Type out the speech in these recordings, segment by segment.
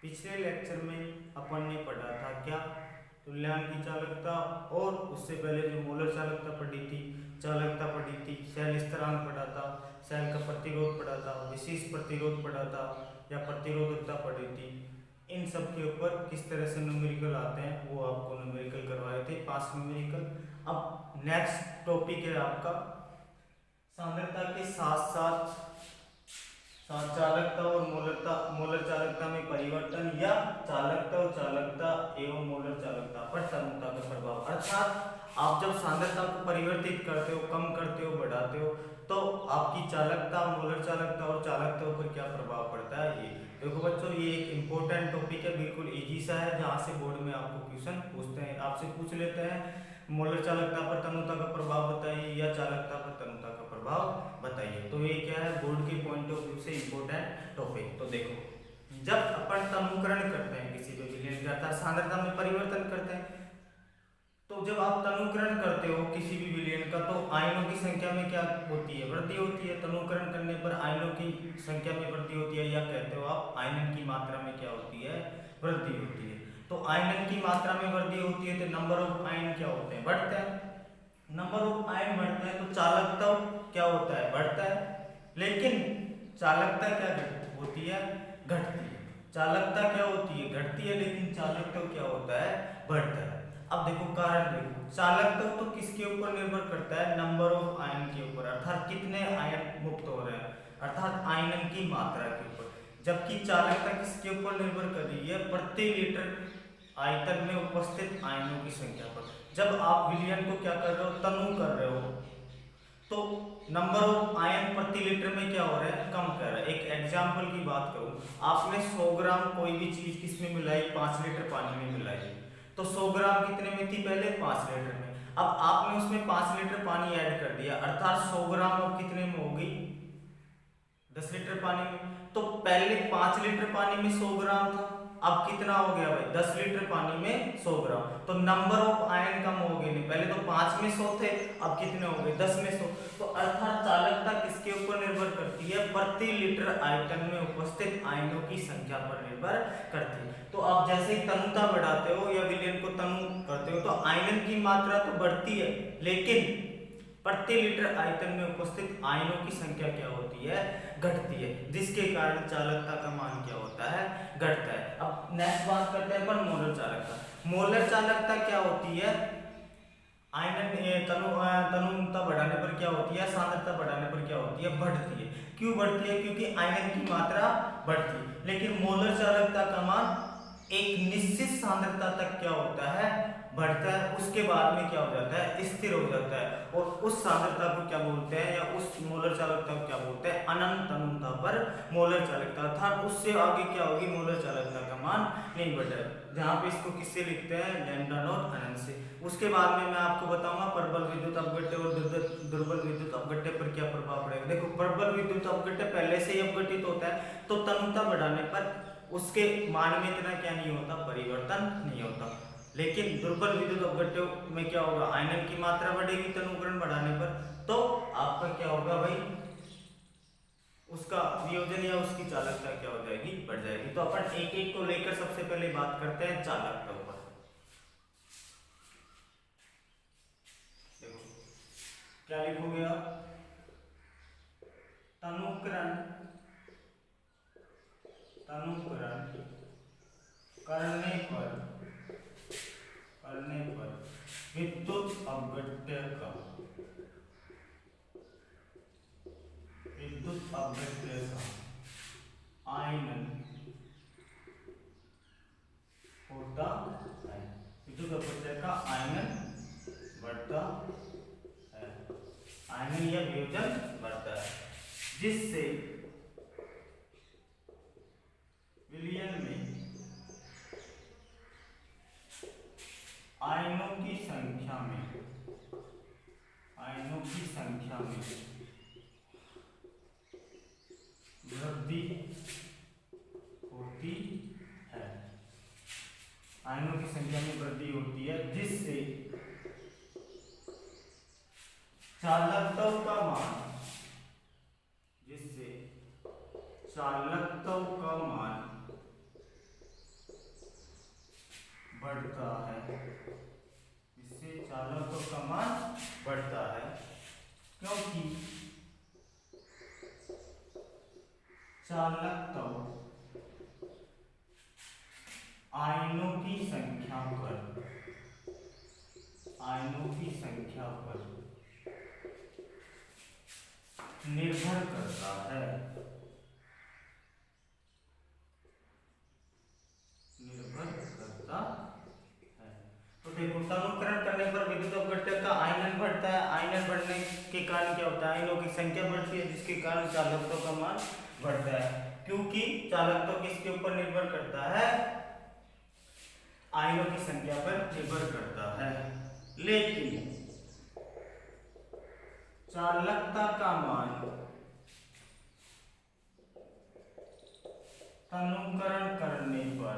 पिछले लेक्चर में अपन ने पढ़ा था क्या, तुल्यांक की चालकता, और उससे पहले जो मोलर चालकता पढ़ी थी, चालकता पढ़ी थी, सेल स्थिरांक पढ़ा था, सेल का प्रतिरोध पढ़ा था, विशिष्ट प्रतिरोध पढ़ा था या प्रतिरोधकता पढ़ी थी। इन सब के ऊपर किस तरह से न्यूमेरिकल आते हैं वो आपको न्यूमेरिकल करवाए थे, 5 न्यूमेरिकल। अब नेक्स्ट टॉपिक है आपका सांद्रता के साथ साथ चालकता और मोलर चालकता में परिवर्तन, या चालकता और चालकता एवं मोलर चालकता पर तरंगता का प्रभाव। अर्थात आप जब सांद्रता को परिवर्तित करते हो, कम करते हो, बढ़ाते हो, तो आपकी चालकता, मोलर चालकता और चालकता पर क्या प्रभाव पड़ता है। ये देखो बच्चों, ये एक इम्पोर्टेंट टॉपिक है, बिल्कुल इजी सा है, जहाँ से बोर्ड में आपको क्वेश्चन पूछते हैं, आपसे पूछ लेते हैं मोलर चालकता पर तनुता का प्रभाव बताइए या चालकता पर तनुता का प्रभाव बताइए। तो ये क्या है, बोर्ड के पॉइंट ऑफ व्यू से इम्पोर्टेंट टॉपिक। तो देखो, जब अपन तनुकरण करते हैं किसी भी विलयन का, अर्थात सांद्रता में परिवर्तन करते हैं, तो जब आप तनुकरण करते हो किसी भी विलयन का, तो आयनों की संख्या में क्या होती है, वृद्धि होती है। तनुकरण करने पर आयनों की संख्या में वृद्धि होती है, या कहते हो आप आयनन की मात्रा में क्या होती है, वृद्धि होती है। तो आयनन की मात्रा में वृद्धि होती है तो नंबर ऑफ आयन क्या होते हैं, बढ़ते हैं। नंबर ऑफ आयन बढ़ते हैं तो चालकता क्या होता है, बढ़ता है। लेकिन चालकता क्या होती है, घटती है। चालकता क्या होती है, घटती है, लेकिन चालकता क्या होता है, बढ़ता है। अब देखो कारण देखो, चालकता तो किसके ऊपर निर्भर करता है, नंबर ऑफ आयन के ऊपर, अर्थात कितने आयन मुक्त हो रहे हैं, अर्थात आयनन की मात्रा के ऊपर। जबकि चालकता किसके ऊपर निर्भर कर रही है, प्रति लीटर आयतन में उपस्थित आयनों की संख्या पर। जब आप विलयन को क्या कर रहे हो, तनु कर रहे हो, तो नंबर ऑफ आयन प्रति लीटर में क्या हो रहा है, कम कर रहा है। एक एग्जांपल की बात करूं, आपने 100 ग्राम कोई भी चीज किसमें मिलाई, 5 लीटर पानी में मिलाई, तो 100 ग्राम कितने में थी पहले, 5 लीटर में। अब आपने उसमें 5 लीटर पानी ऐड कर दिया, अर्थात 100 ग्राम अब कितने में होगी, 10 लीटर पानी में। तो पहले 5 लीटर पानी में 100 ग्राम था, अब कितना हो गया भाई, 10 लीटर पानी में 100 ग्राम। तो नंबर ऑफ आयन कम हो गए, नहीं पहले तो 5 में 100 थे, अब कितने हो गए, 10 में 100। तो अर्थात चालकता किसके ऊपर निर्भर करती है, प्रति लीटर आयतन में उपस्थित आयनों की संख्या पर निर्भर करती है। तो आप जैसे ही तनुता बढ़ाते हो या विलयन को तनु करते हो, तो आयनन की मात्रा तो बढ़ती है, लेकिन प्रति लीटर आयतन में उपस्थित आयनों की संख्या क्या होती है, घटती है, जिसके कारण चालकता का मान क्या होता है, घटता है। अब नेक्स्ट बात करते हैं अपन मोलर चालकता। मोलर चालकता क्या होती है, आयनन तनुता बढ़ाने पर क्या होती है, सांद्रता बढ़ाने पर क्या होती है, बढ़ती है। क्यों बढ़ती है, क्योंकि आयनन की मात्रा बढ़ती है। लेकिन मोलर चालकता का मान एक निश्चित सांद्रता तक क्या होता है, बढ़ता है, उसके बाद में क्या हो जाता है, स्थिर हो जाता है। और उस सांद्रता को क्या बोलते हैं, या उस मोलर चालकता को क्या बोलते हैं, अनंत तनुता पर मोलर चालकता, अर्थात उससे आगे क्या होगी, मोलर चालकता का मान नहीं बढ़ा। जहाँ पे इसको किससे लिखते हैं, लैम्डा नॉट अनंत से। उसके बाद में मैं आपको बताऊंगा प्रबल विद्युत अपघट्य और दुर्बल विद्युत अपघट्य पर क्या प्रभाव पड़ेगा। देखो, प्रबल विद्युत अपघट्य पहले से ही अपघटित होता है, तो तनुता बढ़ाने पर उसके मान में इतना क्या नहीं होता, परिवर्तन नहीं होता। लेकिन दुर्बल विद्युत अपघट्य में क्या होगा, आयनन की मात्रा बढ़ेगी तनुकरण बढ़ाने पर, तो आपका क्या होगा भाई, उसका वियोजन या उसकी चालकता क्या हो जाएगी, बढ़ जाएगी। तो अपन एक एक को लेकर सबसे पहले बात करते हैं चालकता पर। देखो क्या लिखोगे आप, तनुकरण करने पर विद्युत अपघट्य का आयनन होता है, विद्युत अपघट्य का आयनन बढ़ता है, आयनन या वियोजन बढ़ता है, जिससे विलयन में आयनों की संख्या में वृद्धि होती है, आयनों की संख्या में वृद्धि होती है, जिससे चालकता का मान बढ़ता है, इससे चालकत्व का मान बढ़ता है, क्योंकि चालकत्व आयनों की संख्या पर निर्भर करता है। तो देखो, तनुकरण करने पर विद्युत अपघट्टक का आयनन बढ़ता है। आयनन बढ़ने के कारण क्या होता है? आयनों की संख्या बढ़ती है, जिसके कारण चालकत्व का मान बढ़ता है, क्योंकि चालकत्व किसके ऊपर निर्भर करता है? आयनों की संख्या पर निर्भर करता है। लेकिन चालकता का मान तनुकरण करने पर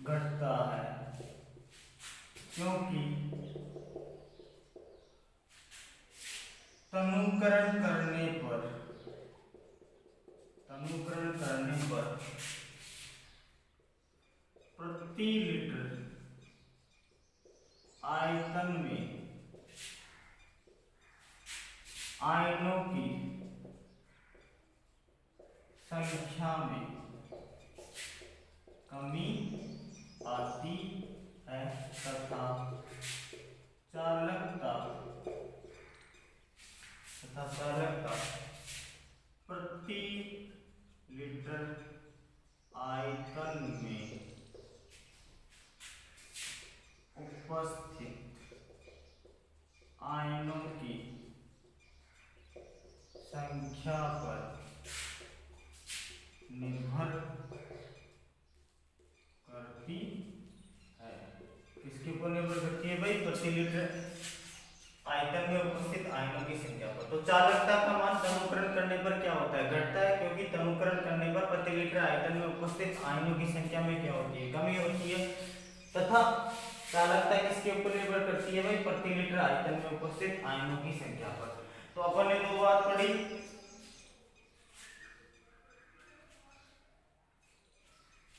घटता है, क्योंकि तनुकरण करने पर प्रति लीटर आयतन में आयनों की संख्या में कमी आती है तथा चालकता प्रति लीटर आयतन में उपस्थित आयनों की संख्या पर निर्भर करती है। किसके ऊपर निर्भर करती है भाई? प्रति लीटर आयतन में उपस्थित आयनों की संख्या पर। तो चालकता का मान तनुकरण करने पर क्या होता है? घटता है, क्योंकि तनुकरण करने पर प्रति लीटर आयतन में उपस्थित आयनों की संख्या में क्या होती है? कमी होती है। तथा चालकता किसके ऊपर निर्भर करती है भाई? प्रति लीटर आयतन में उपस्थित आयनों की संख्या पर। तो अपन ने दो बात पढ़ी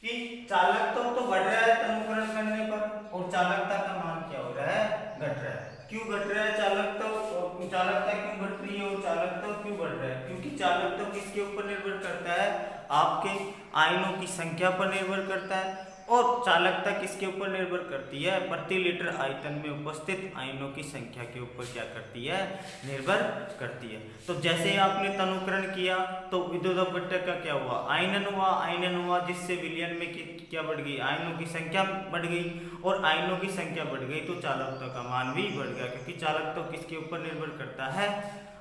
कि चालकत्व तो बढ़ रहा है तनुकरण करने पर, और चालकता का मान क्या हो रहा है? घट रहा है। क्यों घट रहा है चालकत्व? चालकता क्यों घट रही है और चालकत्व क्यों बढ़ रहा है? क्योंकि चालकत्व किसके ऊपर निर्भर करता है? आपके आयनों की संख्या पर निर्भर करता है, और चालकता किसके ऊपर निर्भर करती है? प्रति लीटर आयतन में उपस्थित आयनों की संख्या के ऊपर क्या करती है? निर्भर करती है। तो जैसे आपने तनुकरण किया तो विद्युत अपघट्टक का क्या हुआ? आयनन हुआ, जिससे विलयन में क्या बढ़ गई? आयनों की संख्या बढ़ गई, और आयनों की संख्या बढ़ गई तो चालकत्व का मान भी बढ़ गया, क्योंकि चालकत्व किसके ऊपर निर्भर करता है?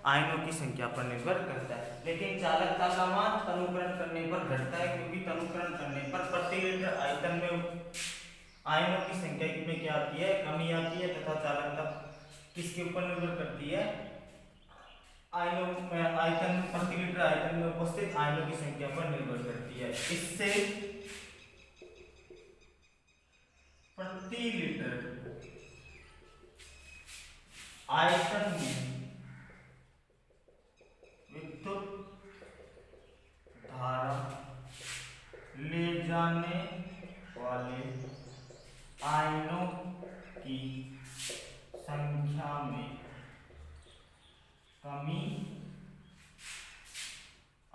आयनों की संख्या पर निर्भर करता है। लेकिन चालकता का मान तनुकरण करने पर घटता है, क्योंकि तनुकरण करने पर प्रति लीटर आयतन में आयनों की संख्या में क्या आती है? कमी आती है। तथा चालकता किसके ऊपर निर्भर करती है? आयनों में आयतन प्रति लीटर आयतन में उपस्थित आयनों की संख्या पर निर्भर करती है। इससे प्रति लीटर आयतन में विद्युत धारा ले जाने वाले आयनों की संख्या में कमी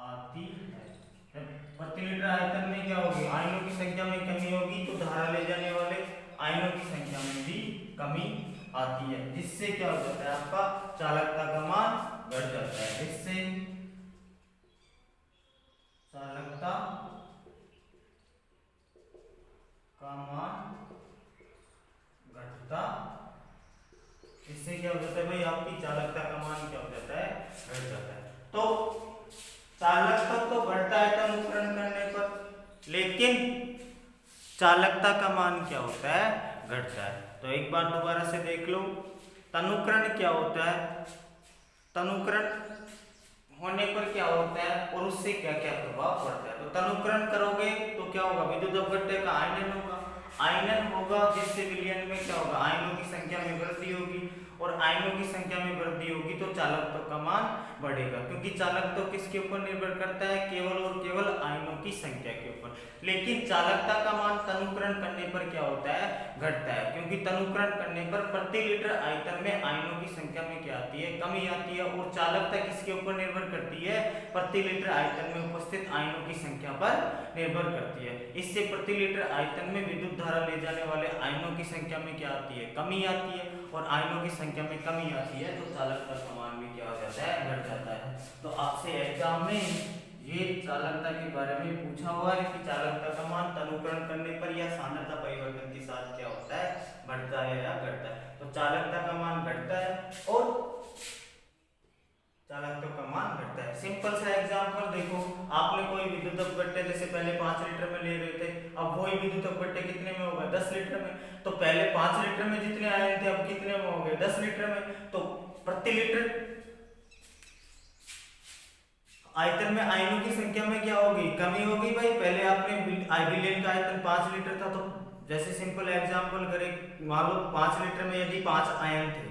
आती है। प्रति लीटर आयतन में क्या होगी? आयनों की संख्या में कमी होगी, तो धारा ले जाने वाले आयनों की संख्या में भी कमी आती है, जिससे क्या हो जाता है? आपका चालकता का मान घट जाता है। इससे चालकता का मान घटता, इससे क्या हो जाता है भाई? आपकी चालकता का मान क्या हो जाता है? घट जाता है। तो चालकता तो बढ़ता है तनुकरण करने पर, लेकिन चालकता का मान क्या होता है? घटता है। तो एक बार दोबारा से देख लो, तनुकरण क्या होता है? तनुकरण होने पर क्या होता है और उससे क्या क्या प्रभाव पड़ता है? तो तनुकरण करोगे तो क्या होगा? विद्युत अपघट्टक का आयनन होगा, जिससे विलयन में क्या होगा? आयनों की संख्या में वृद्धि होगी, और आयनों की संख्या में वृद्धि होगी तो चालकत्व का मान बढ़ेगा, क्योंकि चालकत्व किसके ऊपर निर्भर करता है? केवल और केवल आयनों की संख्या के ऊपर। लेकिन चालकता का मान तनुकरण करने पर क्या होता है, घटता है, क्योंकि तनुकरण करने पर प्रति लीटर आयतन में आयनों की संख्या में क्या आती है, कमी आती है। और चालकता किसके ऊपर निर्भर करती है, प्रति लीटर आयतन में उपस्थित आयनों की संख्या पर निर्भर करती है। इससे प्रति लीटर आयतन में विद्युत धारा ले जाने वाले आयनों की संख्या में क्या आती है, कमी आती है, और आयनों की संख्या में कमी आती है तो चालकता का मान भी क्या हो जाता है, घट जाता है। तो आपसे एग्जाम में ये चालकता के बारे में पूछा हुआ है कि चालकता का मान तनुकरण करने पर या सांद्रता परिवर्तन के साथ क्या होता है, बढ़ता है या घटता है। तो चालकता का मान घटता है और चालकता का मान घटता है। सिंपल सा एग्जांपल देखो, आपने कोई विद्युत अपघट्य जैसे पहले 5 लीटर में ले रहे थे, अब वही विद्युत अपघट्य कितने में होगा, 10 लीटर में। तो पहले 5 लीटर में जितने आयन थे अब कितने में हो गए, 10 लीटर में। तो प्रति लीटर आयतन में आयनों की संख्या में क्या होगी, कमी होगी भाई। पहले आपने विलेन का आयतन 5 लीटर था, तो जैसे सिंपल एग्जांपल करें, मान लो 5 लीटर में यदि 5 आयन थे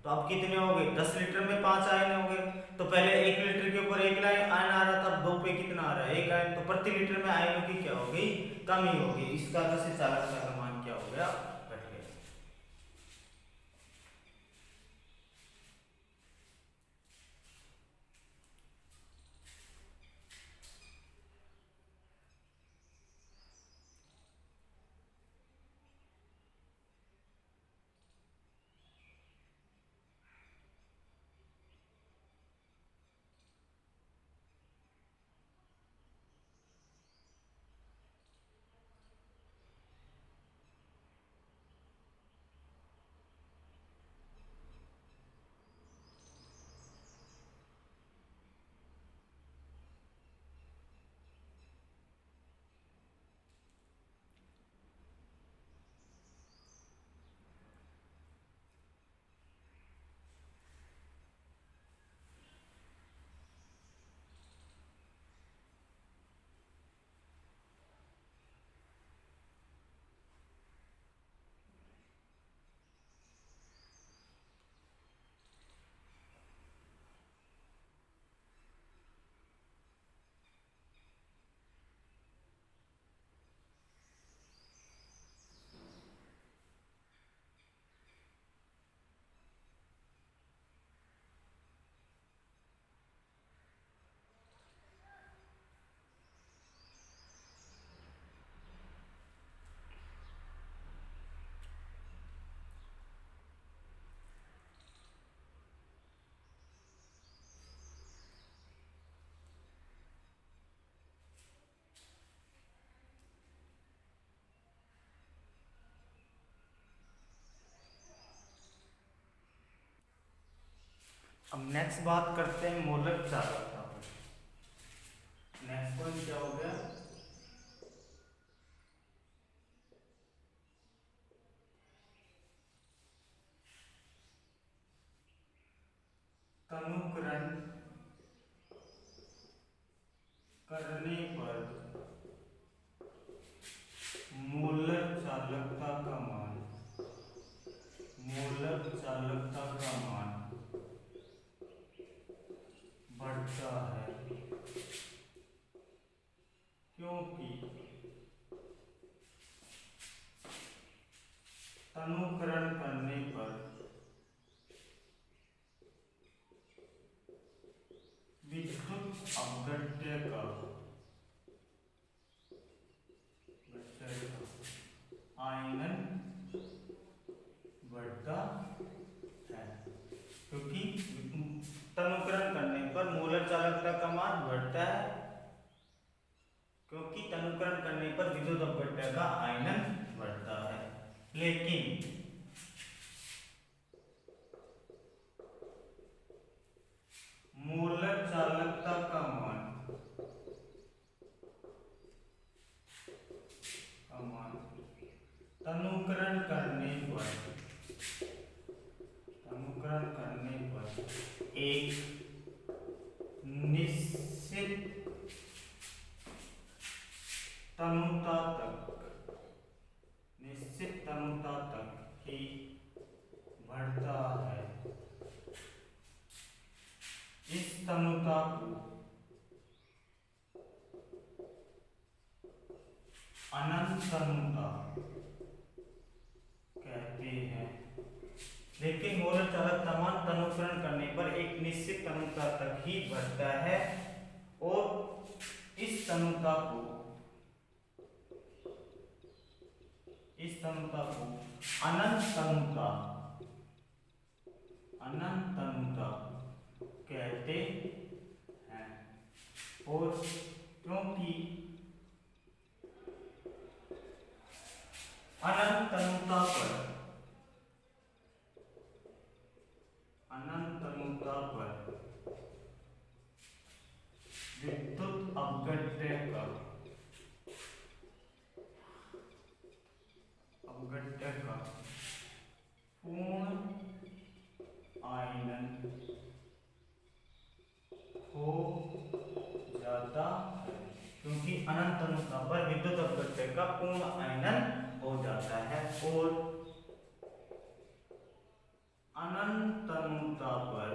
तो अब कितने हो गए, 10 लीटर में 5 आयन हो गए। तो पहले 1 लीटर के ऊपर 1 आयन आ रहा था, 2 पे कितना आ रहा है, 1 आयन। तो प्रति लीटर में आयनों की क्या हो गई, कमी हो गई। इसका से चालकता का मान क्या हो गया, घट गया। अब नेक्स्ट बात करते हैं मोलर चालकता पर। नेक्स्ट पॉइंट क्या हो गया, तनुकरण करने पर मोलर चालकता का मान, मोलर चालकता का मान बढ़ता है, क्योंकि तनुकरण करने पर विद्युत अपघट्य का आयनन बढ़ता है, क्योंकि तनुकरण करने पर मोलर चालकता का मान बढ़ता है, क्योंकि तनुकरण करने पर विद्युत अपघट्य का आयनन बढ़ता है। लेकिन मोलर चालकता का मान तनुकरण करने पर एक निश्चित तनुता तक ही बढ़ता है। इस तनुता को अनंतनुता कहते हैं। लेकिन मोलर चालकता मान तनुकरण करने पर एक निश्चित तनुता तक ही बढ़ता है और इस तनुता को अनंत तनुता कहते हैं। और क्योंकि अनंत तनुता पर विद्युत अपघट्य का पूर्ण आयनन हो जाता है। क्योंकि अनंत तनुता पर विद्युत अपघट्य का पूर्ण आयनन हो जाता है और अनंत तनुता पर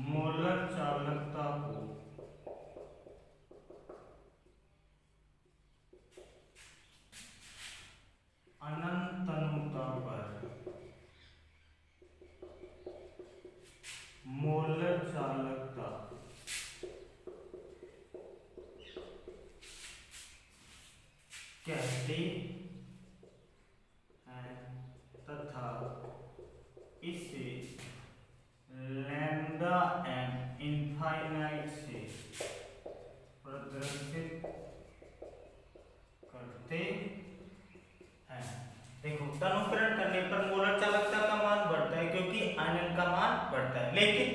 मोलर चालकता को अनंत तनुता पर मोलर चालकता कहते हैं तथा इसे लैम्डा एम इनफाइनाइट से प्रदर्शित करते हैं। देखो, तनुकरण करने पर मोलर चालकता का मान बढ़ता है क्योंकि आयनन का मान बढ़ता है, लेकिन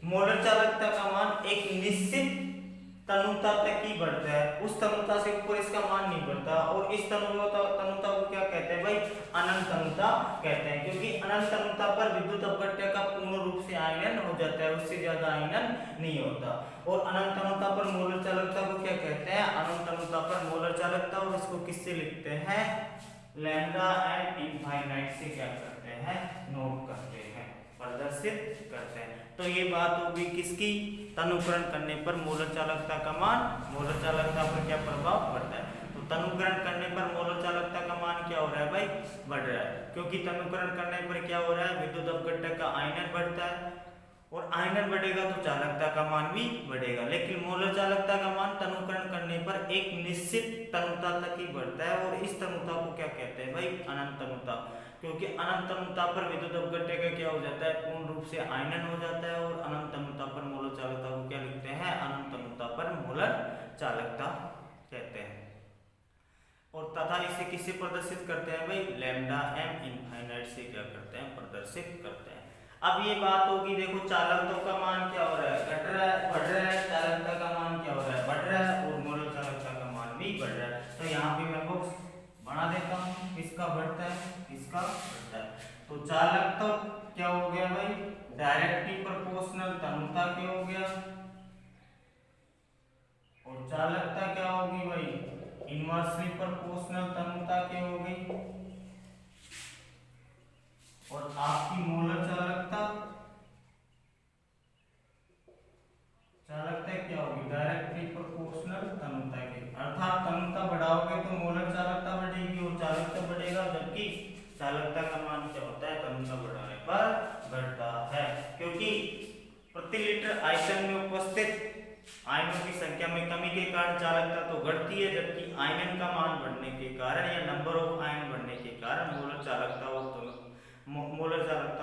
मोलर चालकता का मान एक निश्चित तनुता तक ही बढ़ता है। उस तनुता से ऊपर इसका मान नहीं बढ़ता और इस तनुता को क्या कहते हैं भाई? अनंत तनुता कहते हैं। क्योंकि अनंत तनुता पर विद्युत अपघट्य का पूर्ण रूप से आयनन हो जाता है, उससे ज्यादा आयनन नहीं होता। और अनंत तनुता पर मोलर चालकता को क्या कहते हैं? अनंत तनुता पर मोलर चालकता। और इसको किससे लिखते हैं? लैम्डा एंड इनफाइनाइट से क्या करते हैं? नोट करते हैं, प्रदर्शित करते हैं। तो ये बात होगी किसकी? तनुकरण करने पर मोलर चालकता का मान, मोलर चालकता पर क्या प्रभाव पड़ता है। तो तनुकरण करने पर मोलर चालकता का मान क्या हो रहा है भाई? बढ़ रहा है। क्योंकि तनुकरण करने पर क्या हो रहा है? विद्युत अपघट्य का आयनन बढ़ता है और आयनन बढ़ेगा तो चालकता का मान भी बढ़ेगा। लेकिन मोलर चालकता का मान तनुकरण करने पर एक निश्चित तनुता तक ही बढ़ता है और इस तनुता को क्या कहते हैं भाई? अनंत तनुता। क्योंकि अनंत तनुता पर विद्युत अपघट्य का क्या हो जाता है? पूर्ण रूप से आयनन हो जाता है। और अनंत तनुता पर मोलर चालकता को क्या लिखते हैं? अनंत तनुता पर मोलर चालकता कहते हैं। और तथा इसे किससे प्रदर्शित करते हैं भाई? लैम्डा एम इनफाइनाइट से क्या करते हैं? प्रदर्शित करते हैं। अब ये बात होगी, देखो चालकता का मान क्या हो रहा है? घट रहा है, बढ़ रहा है। चालकता का मान क्या हो रहा है? बढ़ रहा है। और मोलर चालकता का मान भी बढ़ रहा है। तो यहाँ पे मैं बॉक्स बना देता हूँ। किसका बढ़ता है? इसका बढ़ता है। तो चालकता क्या हो गया भाई? डायरेक्टली प्रोपोर्शनल तनुता क्या हो गया? और चालकता क्या होगी भाई? इनवर्सली प्रोपोर्शनल तनुता क्या हो गई? और आपकी मोलर चालकता क्या होगी? डायरेक्टली प्रोपोर्शनल तनुता के। अर्थात तनुता बढ़ाओगे तो मोलर चालकता बढ़ेगी और चालकता बढ़ेगा, जबकि चालकता का मान क्या होता है? तनुता बढ़ाने पर घटता है। क्योंकि प्रति लीटर आयतन में उपस्थित आयनों की संख्या में कमी के कारण चालकता तो घटती है, जबकि आयनन का मान बढ़ने के कारण या नंबर ऑफ आयन बढ़ने के कारण मोलर चालकता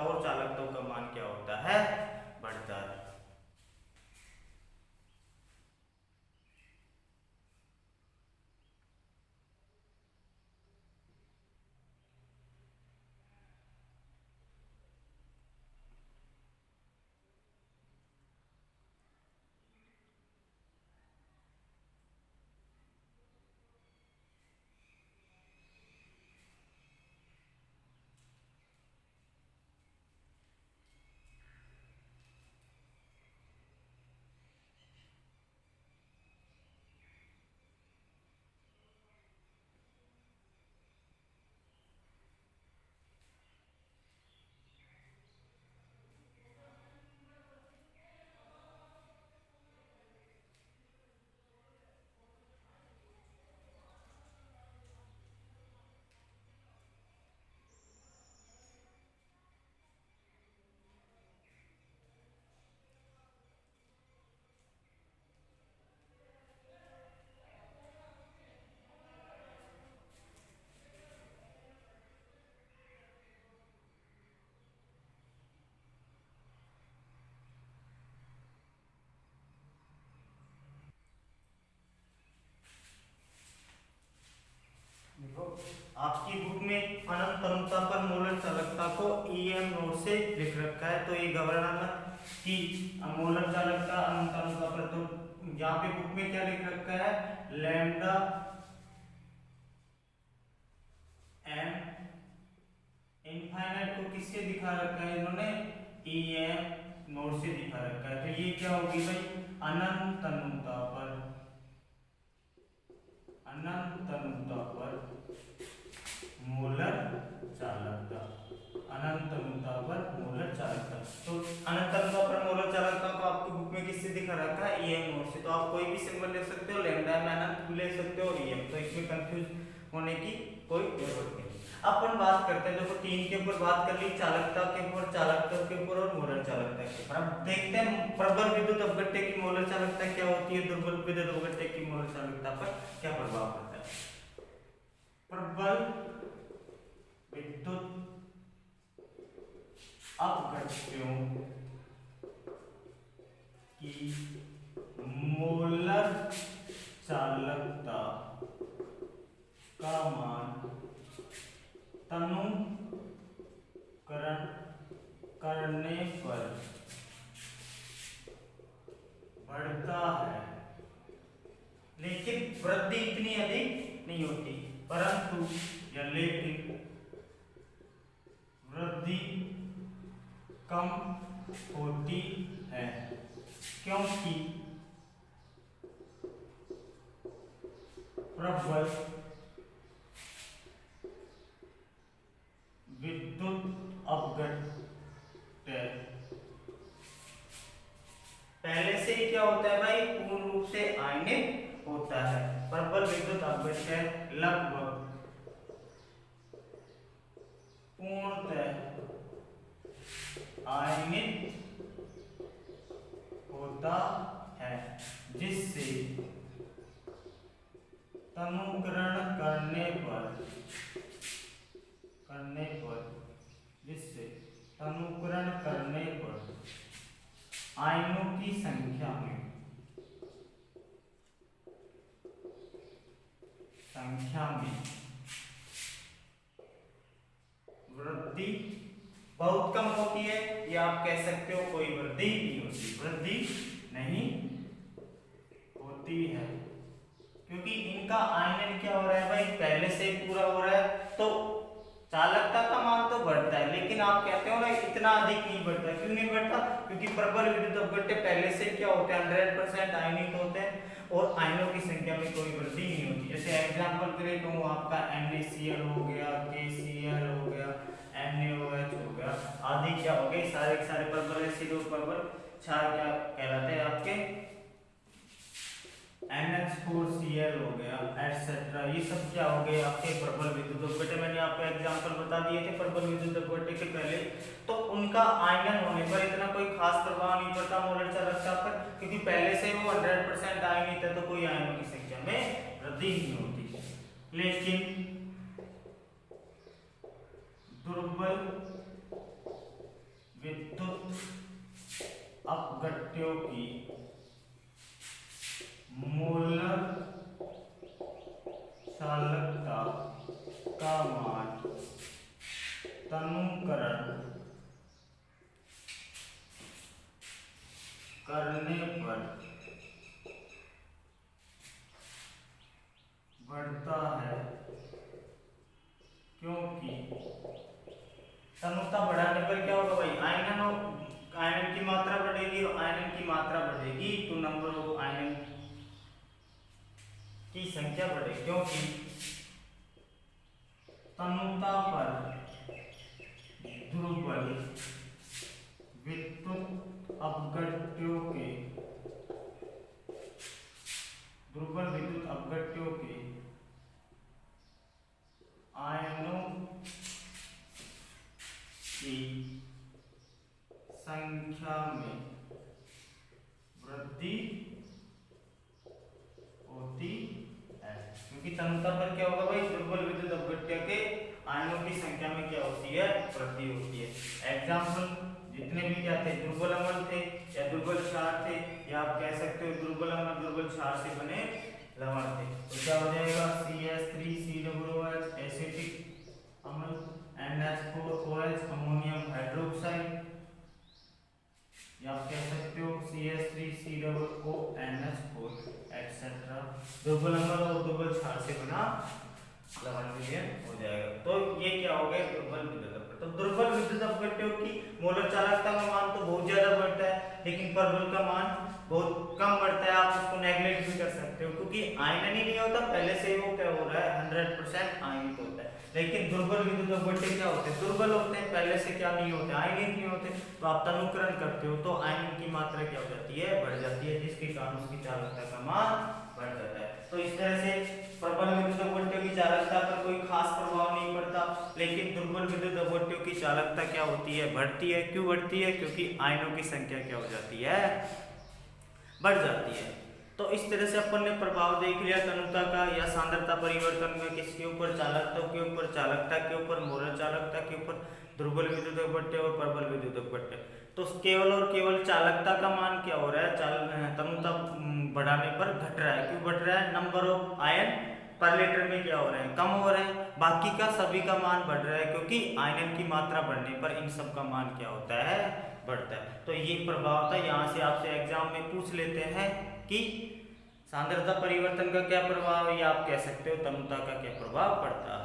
और चालकता का मान क्या होता है? बढ़ता है। आपकी बुक में अनंत अनुता पर मोलर चालकता को EM नोट से लिख रखा है, तो ये घबराना मत कि मोलर चालकता अनंत अनुता पर। तो यहाँ पे बुक में क्या लिख रखा है, लैम्डा एम इनफाइनाइट को किससे दिखा रखा है इन्होंने, EM नोट से दिखा रखा है। तो ये क्या होगी भाई, अनंत अनुता पर, अनंत अनुता पर मोलर चालकता, अनंत अनुता पर मोलर चालकता। तो अनंत अनुता पर मोलर चालकता को आपकी बुक में किससे दिखा रखा है, EM नोट से। तो आप कोई भी सिंबल ले सकते हो, लैम्डा में अनंत भी ले सकते हो और EM, तो इसमें कंफ्यूज होने की कोई जरूरत नहीं। अपन बात करते हैं, देखो 3 के ऊपर बात कर ली, चालकता के ऊपर, चालकता के ऊपर और मोलर चालकता के ऊपर। अब देखते हैं प्रबल विद्युत अपघट्य की मोलर चालकता क्या होती है, दुर्बल विद्युत अपघट्य की मोलर चालकता पर क्या प्रभाव पड़ता है। प्रबल विद्युत अपघट्यों की मोलर चालकता का मान तनुकरण करने पर बढ़ता है, लेकिन वृद्धि इतनी अधिक नहीं होती, परंतु या लेकिन वृद्धि कम होती है, क्योंकि प्रबल विद्युत अपघट्य पहले से ही क्या होता है भाई, पूर्ण रूप से आयनित होता है। प्रबल विद्युत अपघट्य लगभग पूर्णतः आयनित होता है, जिससे तनुकरण करने पर आयनों की संख्या में वृद्धि बहुत कम होती है, या आप कह सकते हो कोई वृद्धि नहीं होती, वृद्धि नहीं होती है, क्योंकि इनका आयनन क्या हो रहा है भाई, पहले से पूरा हो रहा है। तो चालकता का मान तो बढ़ता है, लेकिन आप कहते हो ना इतना अधिक नहीं बढ़ता। क्यों नहीं बढ़ता, क्योंकि प्रबल विद्युत अपघट्य पहले से क्या होते हैं, 100% आयनित होते हैं और आयनों की संख्या में कोई वृद्धि नहीं होती। जैसे एग्जांपल के लिए कहूँ, आपका NaCl हो गया, KCl हो गया, NaOH हो गया आदि, क्या हो गए सारे के सारे प्रबल एसिड और प्रबल क्षार क्या कहलाते हैं आपके, NH4Cl हो गया एटसेट्रा, ये सब क्या हो गए आपके प्रबल विद्युत अपघट्य। मैंने आपको एग्जांपल बता दिए थे प्रबल विद्युत अपघट्य के पहले, तो उनका आयनन होने पर इतना कोई खास प्रभाव नहीं पड़ता मोलर चालकता पर, क्योंकto पहले से वो 100% आयनित है, तो कोई आयनों की संख्या में वृद्धि नहीं होती। लेकिन दुर्बल विद्युत अपघट्यों की मोलर चालकता का मान तनुकरण करने पर बढ़ता है, क्योंकि तनुता बढ़ाने पर क्या होगा भाई, आयनन की मात्रा बढ़ेगी, और आयनन की मात्रा बढ़ेगी तो नंबर ऑफ आयनन की संख्या बढ़े, क्योंकि तनुता पर दुर्बल विद्युत अपघट्यों के आयनों की संख्या में वृद्धि होती है, क्योंकि तनुता पर क्या होगा भाई, दुर्बल विद्युत अपघट्य के आयनों की संख्या में क्या होती है, वृद्धि होती है। एग्जाम्पल जितने भी क्या थे, दुर्बल अम्ल थे या दुर्बल क्षार थे, या आप कह सकते हो दुर्बल अम्ल दुर्बल क्षार से बने लवण थे, तो क्या हो जाएगा CH3COOH NH4OH अमोनियम हाइड्रोक्साइड, या आप कह सकते हो CH3COONH4 एक्सेट्रा। दुर्बल अम्ल और दुर्बल क्षार से बना लवण विलयन हो जाएगा। तो ये क्या हो गया, दुर्बल विद्युत अपघट्य। तो दुर्बल विद्युत अपघट्यों की मोलर चालकता का मान तो बहुत ज्यादा बढ़ता है, लेकिन प्रबल का मान बहुत कम बढ़ता है। आप उसको नेग्लेक्ट भी कर सकते हो, क्योंकि आयनन ही नहीं होता, पहले से वो क्या हो रहा है, 100% आयनित होता है। लेकिन दुर्बल विद्युत अपघट्य क्या होते हैं, दुर्बल होते हैं, पहले से क्या नहीं होते, आयनित नहीं होते। तो आप तनुकरण करते हो तो आयनिन की मात्रा क्या हो जाती है, बढ़ जाती है, जिसके कारण उसकी चालकता का मान बढ़ जाता है। तो इस तरह से प्रबल विद्युत अपघट्यों की चालकता पर कोई खास प्रभाव नहीं पड़ता, लेकिन दुर्बल विद्युत अपघट्यों की चालकता क्या होती है, बढ़ती है। क्यों बढ़ती है, क्योंकि आयनों की संख्या क्या हो जाती है, बढ़ जाती है। तो इस तरह से अपन ने प्रभाव देख लिया तनुता का या सांद्रता परिवर्तन में, किसके ऊपर, चालकता के ऊपर, चालकता के ऊपर, मोलर चालकता के ऊपर, दुर्बल विद्युत अपघट्य और प्रबल विद्युत अपघट्य। तो केवल और केवल चालकता का मान क्या हो रहा है, तनुता बढ़ाने पर घट रहा है। क्यों घट रहा है, नंबर ऑफ आयन पर लीटर में क्या हो रहे हैं, कम हो रहे हैं। बाकी का सभी का मान बढ़ रहा है, क्योंकि आयनन की मात्रा बढ़ने पर इन सब का मान क्या होता है, बढ़ता है। तो ये प्रभाव था, यहाँ से आपसे एग्जाम में पूछ लेते हैं कि सांद्रता परिवर्तन का क्या प्रभाव है, या आप कह सकते हो तनुता का क्या प्रभाव पड़ता है।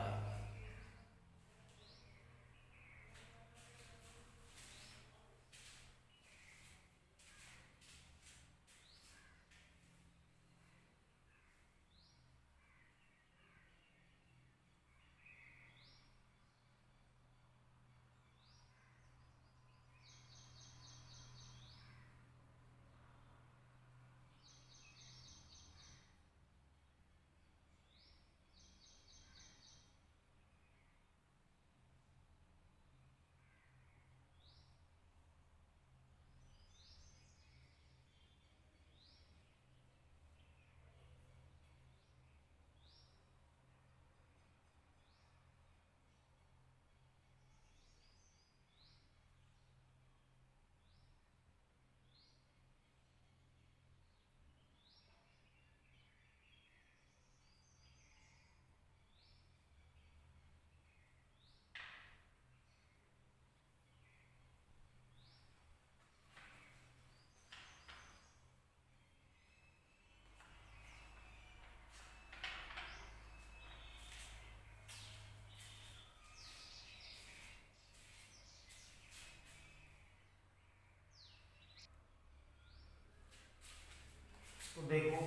तो देखो,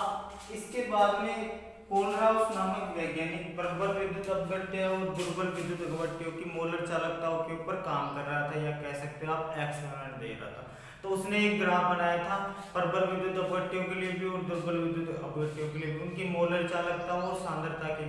अब इसके बाद में कोलराउस नामक वैज्ञानिक प्रबल विद्युत अपघट्य और दुर्बल विद्युत अपघट्यों की मोलर चालकताओं के ऊपर काम कर रहा था, या कह सकते हो आप एक्सपेरिमेंट दे रहा था। तो उसने एक ग्राफ बनाया था प्रबल विद्युत अपघट्यों के लिए भी और दुर्बल विद्युत अपघट्यों के लिए भी, उनकी मोलर चालकता और सांद्रता के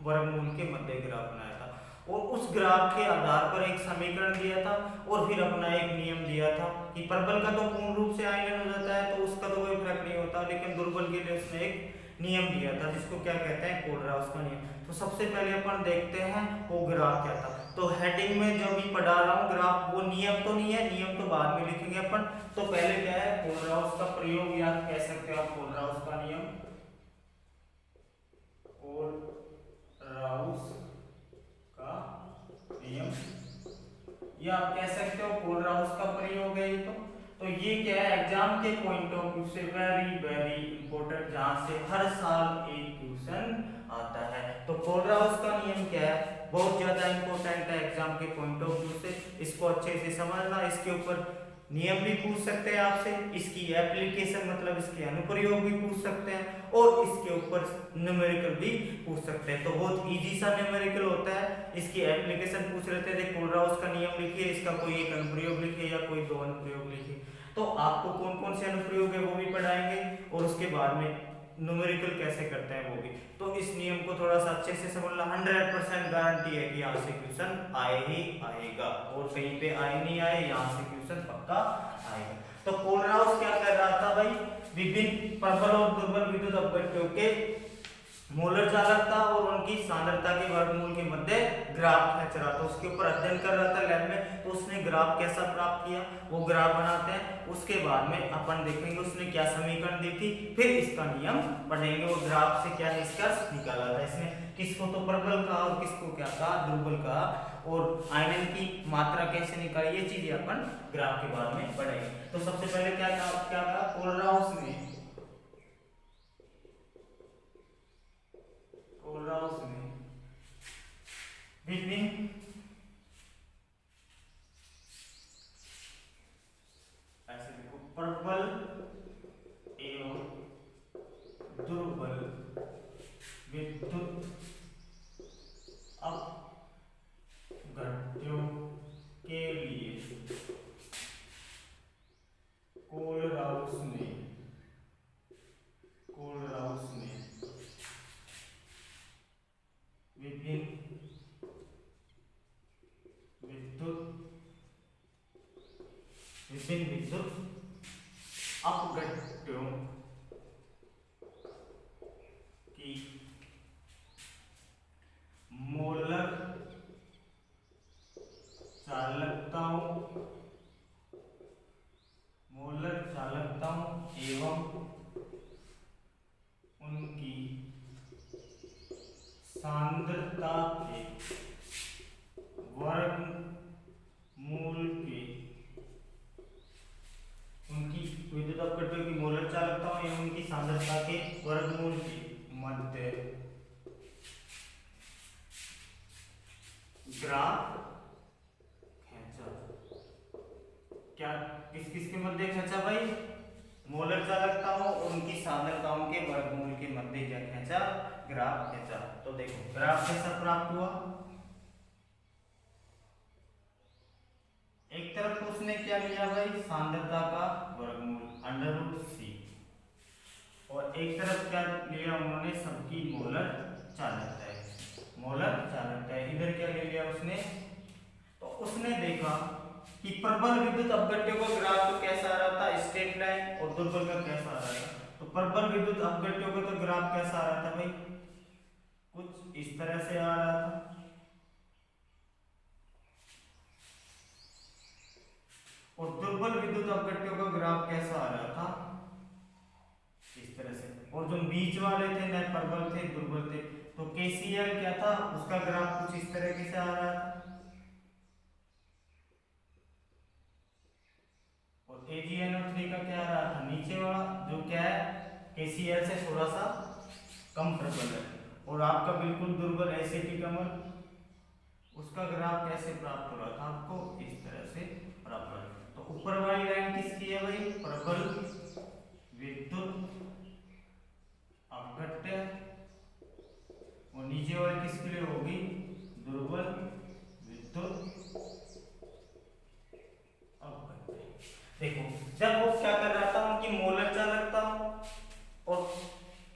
वर्गमूल के मध्य ग्राफ बनाया था। और उस ग्राफ के आधार पर एक समीकरण दिया था, और फिर अपना एक नियम दिया था कि प्रबल का तो पूर्ण रूप से आयनन हो जाता है, तो उसका तो कोई फर्क नहीं होता, लेकिन दुर्बल के लिए उसने एक नियम दिया था, जिसको क्या कहते हैं, कोलराउस का नियम। तो सबसे पहले अपन देखते हैं वो ग्राफ क्या था। तो हेडिंग में जो भी पढ़ा रहा हूँ ग्राफ, वो नियम तो नहीं है, नियम तो बाद में लिखेंगे अपन। तो पहले क्या है, कोलराउस का प्रयोग, या कह सकते हो आप कोलराउस का नियम, कोलराउस का नियम, या आप कह सकते हो कोलराउस का प्रयोग है ये। तो ये क्या है, एग्जाम के पॉइंट ऑफ व्यू से वेरी वेरी इंपॉर्टेंट, जहां से हर साल एक क्वेश्चन आता है। तो कोलराउस का नियम क्या है, बहुत ज्यादा इंपॉर्टेंट है एग्जाम के पॉइंट ऑफ व्यू से, इसको अच्छे से समझना। इसके ऊपर नियम भी पूछ सकते हैं आपसे, इसकी एप्लीकेशन मतलब इसके अनुप्रयोग भी पूछ सकते हैं, और इसके ऊपर न्यूमेरिकल भी पूछ सकते हैं। तो बहुत इजी सा न्यूमेरिकल होता है, इसकी एप्लीकेशन पूछ रहे थे, कोलराउस का नियम लिखिए, इसका कोई एक अनुप्रयोग लिखिए या कोई दो अनुप्रयोग लिखिए। तो आपको कौन कौन से अनुप्रयोग है वो भी पढ़ाएंगे, और उसके बाद में न्यूमेरिकल कैसे करते हैं वो भी। तो इस नियम को थोड़ा सा अच्छे से समझना, 100% गारंटी है कि यहाँ से क्वेश्चन आए ही आएगा, और कहीं पे आए नहीं आए, यहाँ से क्वेश्चन पक्का आएगा। तो कोलराउस क्या कर रहा था भाई, विभिन्न प्रबल और दुर्बल विद्युत अपघट्यों के मोलर चालकता और उनकी सांद्रता के वर्गमूल के मध्य ग्राफ खींच रहा था, उसके ऊपर अध्ययन कर रहा था लैब में। तो उसने ग्राफ कैसा प्राप्त किया, वो ग्राफ बनाते हैं। उसके बाद में अपन देखेंगे उसने क्या समीकरण दी थी, फिर इसका नियम पढ़ेंगे। वो ग्राफ से क्या निष्कर्ष निकाला था, इसमें किसको तो प्रबल कहा और किसको क्या कहा, दुर्बल कहा, और आयनन की मात्रा कैसे निकाली, ये चीजें अपन ग्राफ के बाद में पढ़ेंगे। तो सबसे पहले क्या कहा कोलराउस ने बिटवीन ऐसे देखो प्रबल एवं दुर्बल विद्युत अपघट्यों के लिए कोलराउस ने विभिन्न विद्युत अपघट्यों की मोलर चालकताओं एवं उनकी सांद्रता के वर्गमूल के उनकी विद्युत अपघट्यों की मोलर चालकताओं एवं उनकी सांद्रता के वर्गमूल के मध्य ग्राफ खींचा। क्या किस किस के मध्य खींचा भाई, मोलर चालकताओं और उनकी सांद्रताओं के वर्गमूल के मध्य क्या खींचा, ग्राफ खींचा। तो देखो ग्राफ कैसा प्राप्त हुआ, एक तरफ तो उसने क्या लिया भाई सांद्रता का वर्गमूल √c, और एक तरफ क्या लिया उन्होंने सबकी मोलर चालकता है। इधर क्या ले लिया उसने, तो उसने देखा कि प्रबल विद्युत अपघट्यों का ग्राफ तो कैसा आ रहा था, स्ट्रेट लाइन, और दुर्बल का कैसा आ रहा था। तो प्रबल विद्युत अपघट्यों का तो ग्राफ कैसा आ रहा था भाई, कुछ इस तरह से आ रहा था, और दुर्बल विद्युत अपघट्यों का ग्राफ कैसा आ रहा था, इस तरह से। और जो बीच वाले थे न प्रबल थे दुर्बल थे, तो KCl क्या था, उसका ग्राफ कुछ इस तरह से आ रहा था, और AgNO3 का क्या आ रहा था, नीचे वाला, जो क्या है KCl से थोड़ा सा कम प्रबल है। और आपका बिल्कुल दुर्बल एसिटिक अम्ल, उसका ग्राफ कैसे प्राप्त हो रहा था आपको, इस तरह से प्राप्त हो रहा था। तो ऊपर वाली लाइन किसकी है भाई, प्रबल विद्युत अपघट्य, और नीचे वाली किसके लिए होगी, दुर्बल विद्युत अपघट्य। देखो जब वो क्या कर रहा था, उनकी मोलर चालकता और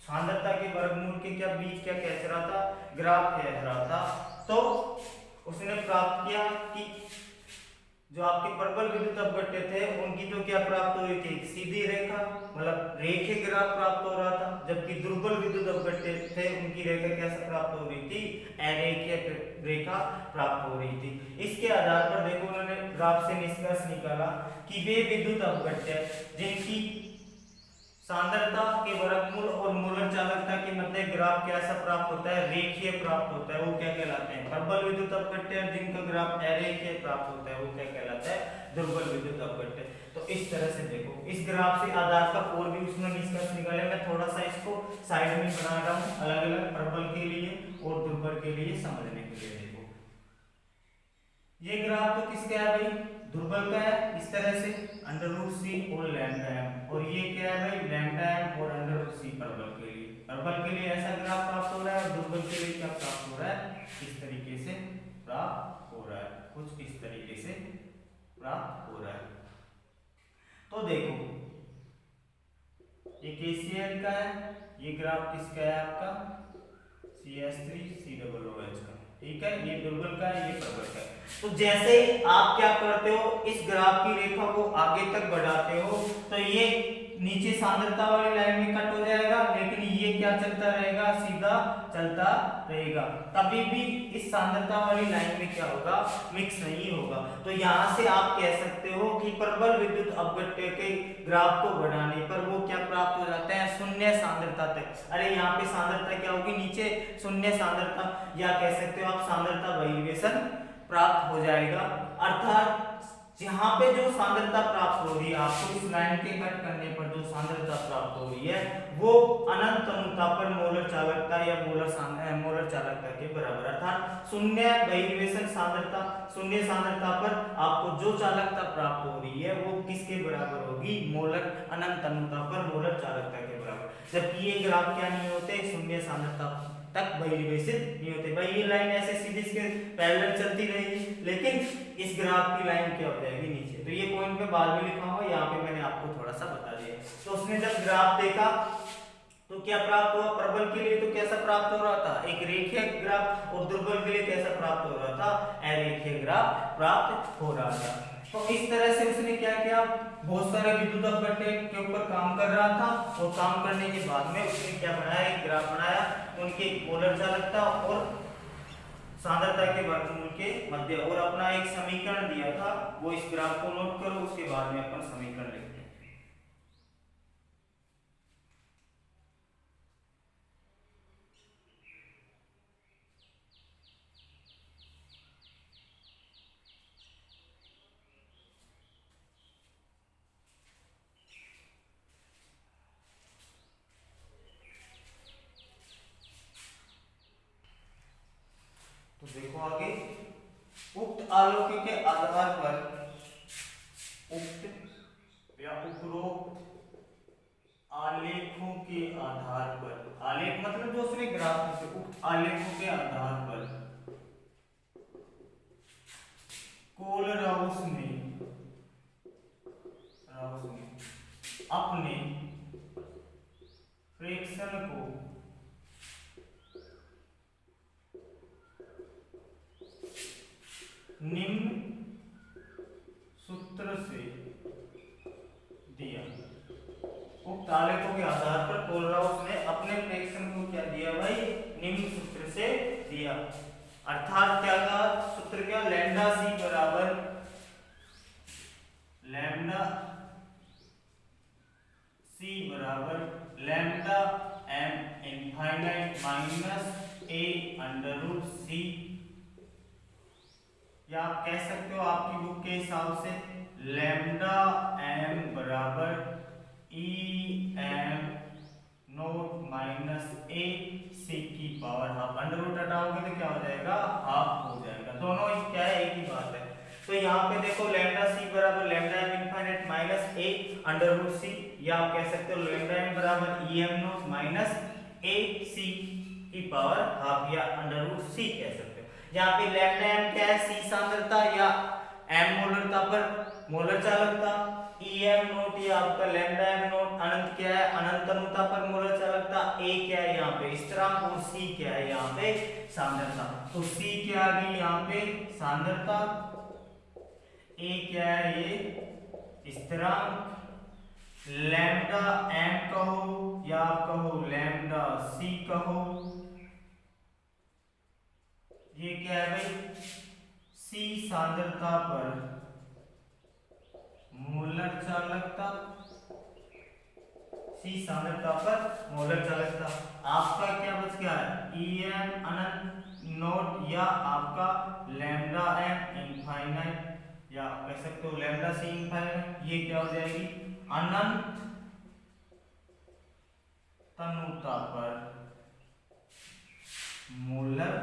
सांद्रता के वर्गमूल के क्या बीच क्या खींच रहा था, ग्राफ खींच रहा था, तो उसने प्राप्त किया कि जो आपके प्रबल विद्युत अपघट्य थे उनकी तो क्या प्राप्त हुई थी, सीधी रेखा, मतलब रेखीय ग्राफ प्राप्त हो रहा था, जबकि दुर्बल विद्युत अपघट्य थे उनकी रेखा कैसे प्राप्त हो रही थी, अरेखीय रेखा प्राप्त हो रही थी। इसके आधार पर देखो उन्होंने ग्राफ से निष्कर्ष निकाला कि वे विद्युत अपघट्य जिनकी सांद्रता के वर्गमूल और मोलर चालकता के मध्य ग्राफ कैसा प्राप्त होता है, रेखीय प्राप्त होता है, वो क्या कहलाते हैं, प्रबल विद्युत अपघट्य, जिनका ग्राफ अरेखीय प्राप्त होता है वो क्या कहलाता है, दुर्बल विद्युत अपघट्य। तो इस तरह से देखो इस ग्राफ से आधार पर और भी उसमें निष्कर्ष निकाले। मैं थोड़ा सा इसको साइड में बना रहा हूँ अलग अलग, प्रबल के लिए और दुर्बल के लिए समझने के लिए। देखो ये ग्राफ तो किसका है भाई, दुर्बल का है, इस तरह से √c और λm, और ये क्या है भाई λm और √c प्रबल के लिए। प्रबल के लिए ऐसा ग्राफ प्राप्त हो रहा है और दुर्बल के लिए क्या प्राप्त हो रहा है, इस तरीके से प्राप्त हो रहा है, कुछ इस तरीके से प्राप्त हो रहा है। तो देखो ये KCl का है, ये ग्राफ किसका है आपका CH3COOH का, ठीक है, ये दुर्बल का है, ये प्रबल का है। तो जैसे ही आप क्या करते हो, इस ग्राफ की रेखा को आगे तक बढ़ाते हो, तो ये नीचे सांद्रता वाली लाइन में कट हो जाएगा, लेकिन ये क्या चलता रहेगा, सीधा चलता रहेगा, कभी भी इस सांद्रता वाली लाइन में क्या होगा, मिक्स नहीं होगा। तो यहाँ से आप कह सकते हो कि प्रबल विद्युत अपघट्य के ग्राफ को बढ़ाने पर वो क्या प्राप्त हो जाते हैं, शून्य सांद्रता तक। अरे यहाँ पे सांद्रता क्या होगी, नीचे शून्य सांद्रता, या कह सकते हो आप सांद्रता बहिर्वेशन प्राप्त हो जाएगा। अर्थात जहां पे जो सांद्रता प्राप्त हो रही है आपको इस लाइन के कट करने पर जो सांद्रता प्राप्त हो रही है वो अनंत अनुता पर मोलर चालकता या मोलर चालकता के बराबर, अर्थात शून्य बहिर्वेशन सांद्रता, शून्य सांद्रता पर आपको जो चालकता प्राप्त हो रही है वो किसके बराबर होगी, मोलर अनंत अनुता पर मोलर चालकता के बराबर। जबकि ये ग्राफ क्या नहीं होते, शून्य सांद्रता तक बहिर्वेशित नहीं होते। भाई ये लाइन ऐसे सीधे इसके पैरेलल चलती रहेगी, लेकिन इस ग्राफ की लाइन क्या हो जाएगी, नीचे। तो ये पॉइंट मैं बाद में लिखा हुआ, यहाँ पे मैंने आपको थोड़ा सा बता दिया। तो उसने जब ग्राफ देखा तो क्या प्राप्त हुआ, प्रबल के लिए तो कैसा प्राप्त हो रहा था, एक रेखीय ग्राफ, और दुर्बल के लिए कैसा प्राप्त हो रहा था, अरेखीय ग्राफ प्राप्त हो रहा था। तो इस तरह से उसने क्या किया, बहुत सारे विद्युत अपघट्य के ऊपर काम कर रहा था, और काम करने के बाद में उसने क्या बनाया, एक ग्राफ बनाया उनके मोलर चालकता और सांद्रता के वर्गमूल के मध्य, और अपना एक समीकरण दिया था, वो इस ग्राफ को नोट करो, उसके बाद में अपन समीकरण लिखते हैं। तो देखो आगे, उक्त आलोक के आधार पर, उक्त या उपरोक्त आलेखों के आधार पर, आलेख मतलब जो उसने ग्राफ में, उक्त आलेखों के आधार पर कोलराउस ने अपने प्रेक्षण को निम्न सूत्र से दिया। उक्त आलेखों के आधार पर कोलराउस ने अपने प्रेक्षण को क्या दिया भाई, निम्न सूत्र से दिया। अर्थात क्या का सूत्र, क्या, लैम्डा सी बराबर lambda M infinite minus A under root सी, या आप कह सकते हो आपकी बुक के हिसाब से लैम्डा एम बराबर ई एम नोट माइनस ए सी की पावर हाफ। अंडर रूट हटाओगे तो क्या हो जाएगा, हाफ हो जाएगा। दोनों ही क्या है, एक ही बात है। तो यहाँ पे देखो लैम्डा सी बराबर lambda M infinite minus A under root सी, या आप कह सकते हो लैम्डा एम बराबर ई एम नोट माइनस ए सी की पावर हाफ, या अंडर रूट सी कह सकते हो। यहाँ पे लैम्डा एम क्या है, सी सांद्रता या एम मोलरता पर मोलर चालकता, ई एम नोट या आपका लैम्डा एम नोट अनंत क्या है, अनंत अनुता पर मोलर चालकता, ए क्या है यहाँ पे स्थिरांक, और सी क्या है यहाँ पे सांद्रता। तो सी क्या आ गई यहाँ पे सांद्रता, ए क्या है ये स्थिरांक, लैम्डा एम कहो या आप कहो लैम्डा सी कहो, ये क्या है भाई, सी सांद्रता पर मोलर चालकता, सी सांद्रता पर मोलर चालकता। आपका क्या बच गया, ई एम अनंत नोट या आपका लैम्डा एम इनफाइनाइट, या कह सकते हो लैम्डा सी इनफाइनाइट, ये क्या हो जाएगी अनंत तनुता पर मोलर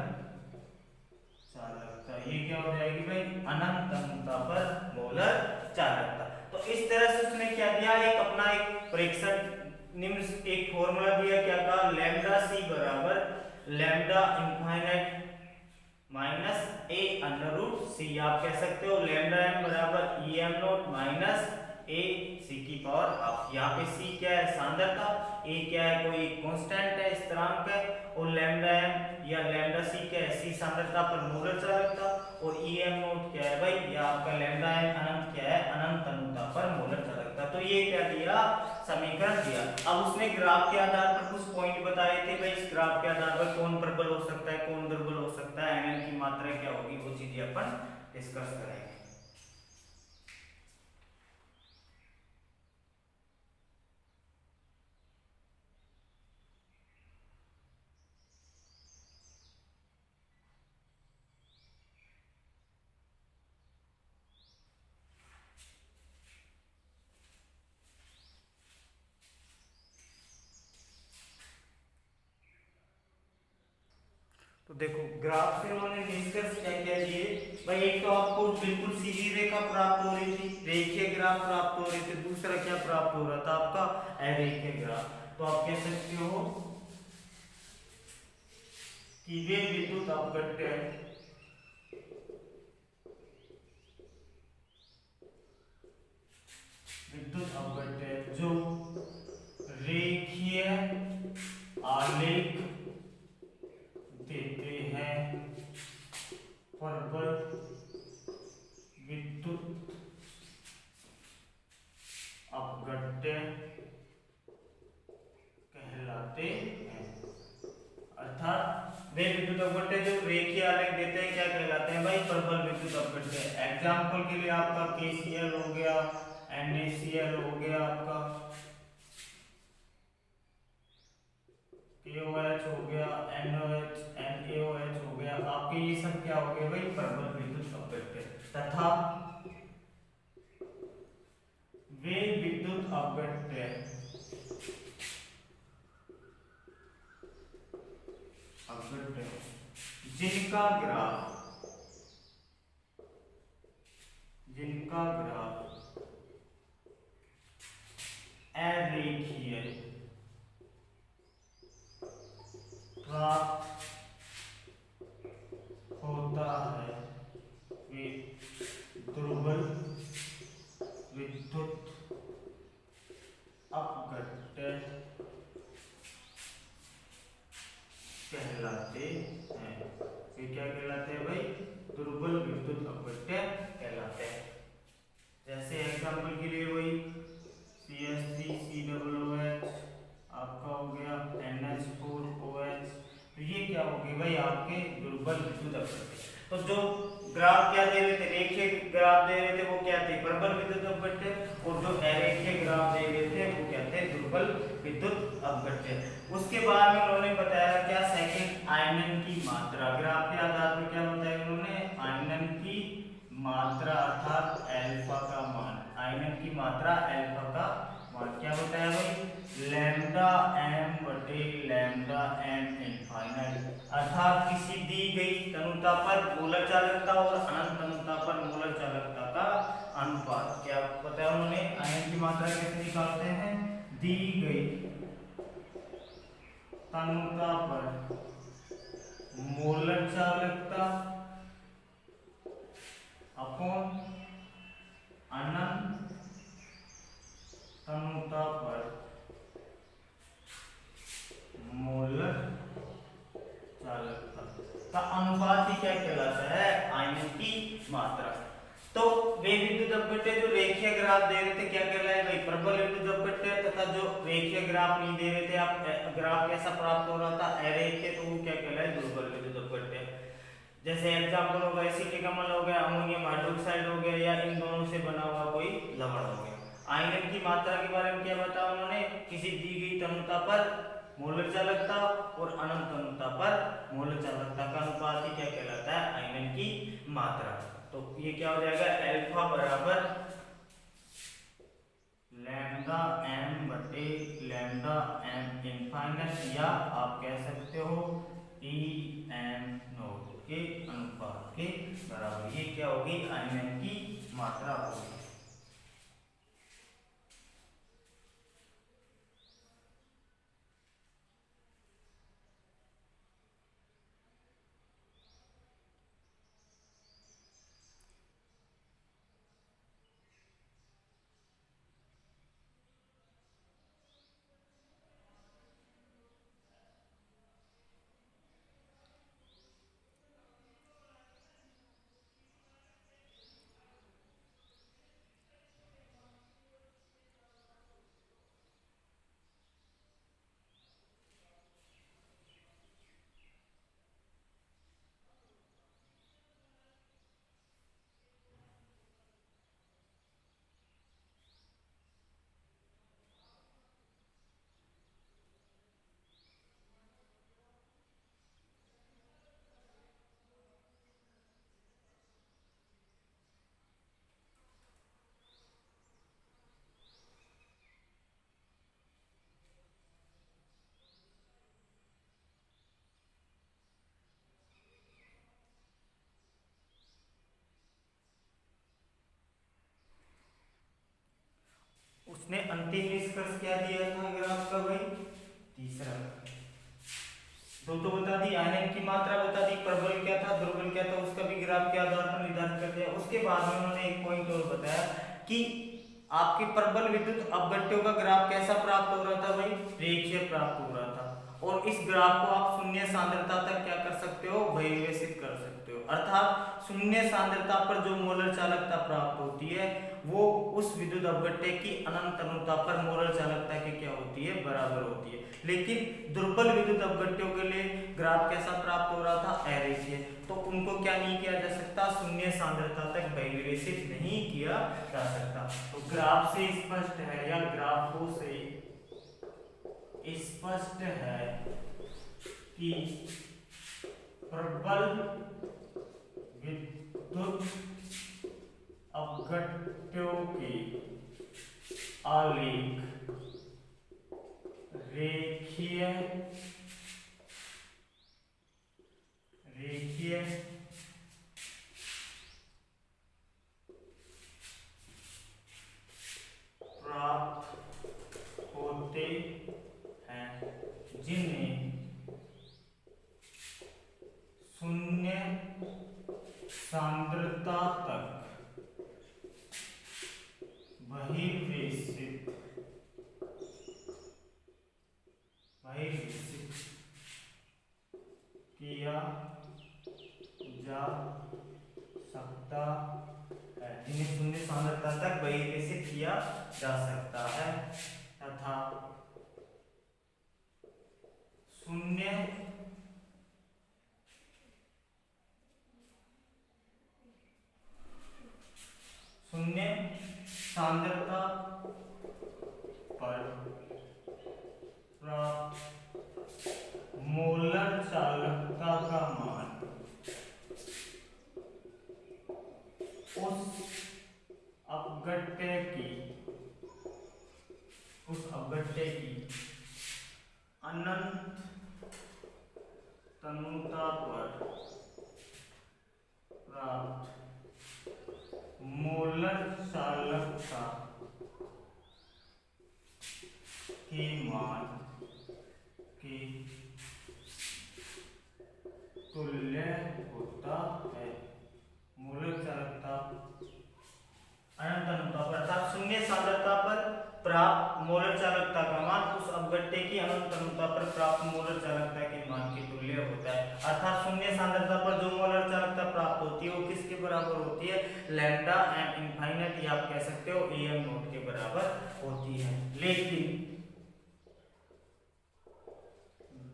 चालकता, ये क्या हो जाएगी भाई अनंत तनुता पर मोलर चालकता। तो इस तरह से उसने क्या दिया, एक अपना एक प्रेक्षण निम्न एक फॉर्मूला दिया, क्या कहा, लैम्डा सी बराबर lambda infinite minus A under root सी, आप कह सकते हो लैम्डा एम बराबर ई एम नोट माइनस ए सी की पावर हाफ। यहाँ पे सी क्या है सांद्रता, ए क्या है कोई कांस्टेंट है स्थिरांक है, और लैम्डा एम या लैम्डा सी क्या है सी सांद्रता पर मोलर चालकता, और ई एम नोट क्या है भाई या आपका लैम्डा एम अनंत क्या है अनंत अनुता पर मोलर चालकता। तो ये क्या दिया समीकरण दिया। अब उसने ग्राफ के आधार पर कुछ पॉइंट बताए थे भाई, इस ग्राफ के आधार पर कौन प्रबल हो सकता है, कौन दुर्बल हो सकता है, एंगल की मात्रा क्या होगी, वो चीजें अपन डिस्कस करेंगे। तो देखो ग्राफ से उन्होंने निष्कर्ष क्या क्या दिए भाई, एक तो आपको बिल्कुल सीधी रेखा प्राप्त हो रही थी, रेखीय ग्राफ प्राप्त हो रहे थे, दूसरा क्या प्राप्त हो रहा था आपका अरेखीय ग्राफ। तो आप कह सकते हो कि वे विद्युत अपघट्य जो रेखीय आलेख देते हैं प्रबल विद्युत अपघट्य कहलाते हैं। अर्थात वे विद्युत अपघट्य जो रेखीय आलेख देते हैं क्या कहलाते हैं भाई, प्रबल विद्युत अपघट्य। एग्जाम्पल के लिए आपका KCl हो गया, NaCl हो गया, आपका KOH हो गया, NOH, NaOH हो गया, आपके ये सब क्या हो गए भाई, प्रबल विद्युत अपघट्य। तथा वे विद्युत अपघट्य जिनका ग्राफ अरेखीय प्राप्त होता है, वे दुर्बल विद्युत अपघट्य कहलाते हैं। ये क्या कहलाते हैं भाई, दुर्बल विद्युत अपघट्य कहलाते हैं। जैसे एग्जांपल के लिए वही CH3COOH आपका हो गया, NH4OH, तो ये क्या हो गए भाई आपके दुर्बल विद्युत अपघट्य। तो जो ग्राफ क्या दे रहे थे, रेखीय ग्राफ दे रहे थे, वो क्या थे, प्रबल विद्युत अपघट्य, और जो अरेखीय ग्राफ दे रहे थे वो क्या थे, दुर्बल विद्युत अपघट्य। उसके बाद में उन्होंने बताया क्या, सेकंड आयनन की मात्रा। ग्राफ के आधार पर क्या बताया उन्होंने, आयनन की मात्रा अर्थात अल्फा का मान, आयनन की मात्रा अल्फा का मान क्या बताया भाई, लैम्डा m बटे लैम्डा m इनफाइनाइट। अर्थात किसी दी गई तनुता पर मोलर चालकता और अनंत तनुता पर मोलर चालकता का अनुपात क्या बताया उन्होंने, आयन की मात्रा कैसे निकालते हैं, दी गई तनुता पर मोलर चालकता अपॉन अनंत तनुता पर मोलर चालकता का अनुपात ही क्या कहलाता है, आयनन की मात्रा। तो वे विद्युत अपघट्य जो रेखीय ग्राफ दे रहे थे क्या कहलाए भाई, प्रबल विद्युत अपघट्य, तथा जो रेखीय ग्राफ नहीं दे रहे थे, आप ग्राफ कैसा प्राप्त हो रहा था, अरेखीय, तो वो क्या कहलाए, दुर्बल विद्युत अपघट्य। जैसे एग्जांपल होगा एसिटिक अम्ल हो गया, अमोनियम हाइड्रोक्साइड हो गया, या इन दोनों से बना हुआ कोई लवण हो गया। आयनन की मात्रा के बारे में क्या बताया उन्होंने, किसी दी गई तनुता पर मोलर चालकता और अनंत तनुता पर मोलर चालकता का अनुपात ही क्या कहलाता है, आयनन की मात्रा। तो ये क्या हो जाएगा, अल्फा बराबर लैम्डा m बटे लैम्डा m इनफाइनाइट, या आप कह सकते हो Em नॉट के अनुपात के बराबर। ये क्या होगी, आयनन की मात्रा होगी। उसने अंतिम निष्कर्ष क्या दिया था ग्राफ का भाई? तीसरा। तो बता दी, आयनन की मात्रा बता दी, प्रबल क्या था, दुर्बल क्या था, उसका भी ग्राफ के आधार पर निर्धारित कर दिया। उसके बाद में उन्होंने एक पॉइंट और बताया कि आपके प्रबल विद्युत अपघट्यों का ग्राफ कैसा प्राप्त हो रहा था भाई? रेखीय प्राप्त हो रहा था। और इस ग्राफ को आप शून्य सांद्रता तक क्या कर सकते हो? बहिर्वेशित कर सकते हो। अर्थात शून्य सांद्रता पर जो मोलर चालकता प्राप्त होती है वो उस विद्युत अपघट्य की अनंत अनुता पर मोलर चालकता के क्या होती है? बराबर होती है। लेकिन दुर्बल विद्युत अपघट्यों के लिए ग्राफ कैसा प्राप्त हो रहा था? अरेखीय। तो उनको क्या नहीं किया जा सकता? शून्य सांद्रता तक बहिर्वेशित नहीं किया जा सकता। तो ग्राफ से स्पष्ट है या ग्राफों से स्पष्ट है कि प्रबल विद्युत अपघट्यों के आलेख रेखीय प्राप्त होते हैं जिन्हें शून्य सांद्रता तक बहिर्वेशित किया जा सकता है, जिन्हें शून्य सांद्रता तक बहिर्वेशित किया जा सकता है तथा शून्य सांद्रता पर प्राप्त मोलर चालकता का मान उस अपघट्य की अनंत तनुता पर प्राप्त मोलर चालकता के मान के तुल्य होता है। मोलर चालकता अनंत अनुता पर अर्थात शून्य सांद्रता पर प्राप्त मोलर चालकता का मान उस अपघट्य की अनंत अनुता पर प्राप्त मोलर चालकता के मान के तुल्य होता है। अर्थात शून्य सांद्रता पर जो मोलर चालकता प्राप्त होती है वो किसके बराबर होती है? लैम्डा एम इनफाइनाइट या आप कह सकते हो एम नॉट के बराबर होती है। लेकिन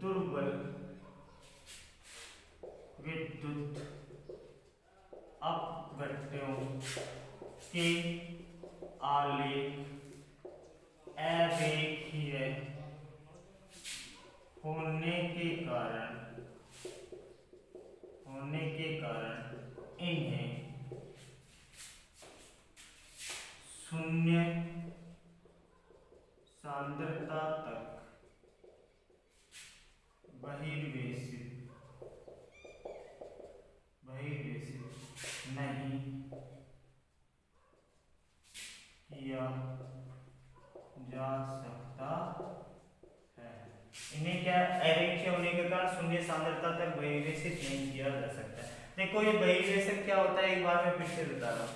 दुर्बल विद्युत अपघट्यों के आलेख अरेखीय होने के कारण इन्हें शून्य सांद्रता तक बहिर्वेशित नहीं किया जा सकता है। इन्हें क्या अरेखीय होने के कारण शून्य सांद्रता तक बहिर्वेशित नहीं किया जा सकता है। देखो ये बहिर्वेशन क्या होता है एक बार मैं फिर से बता रहा हूँ।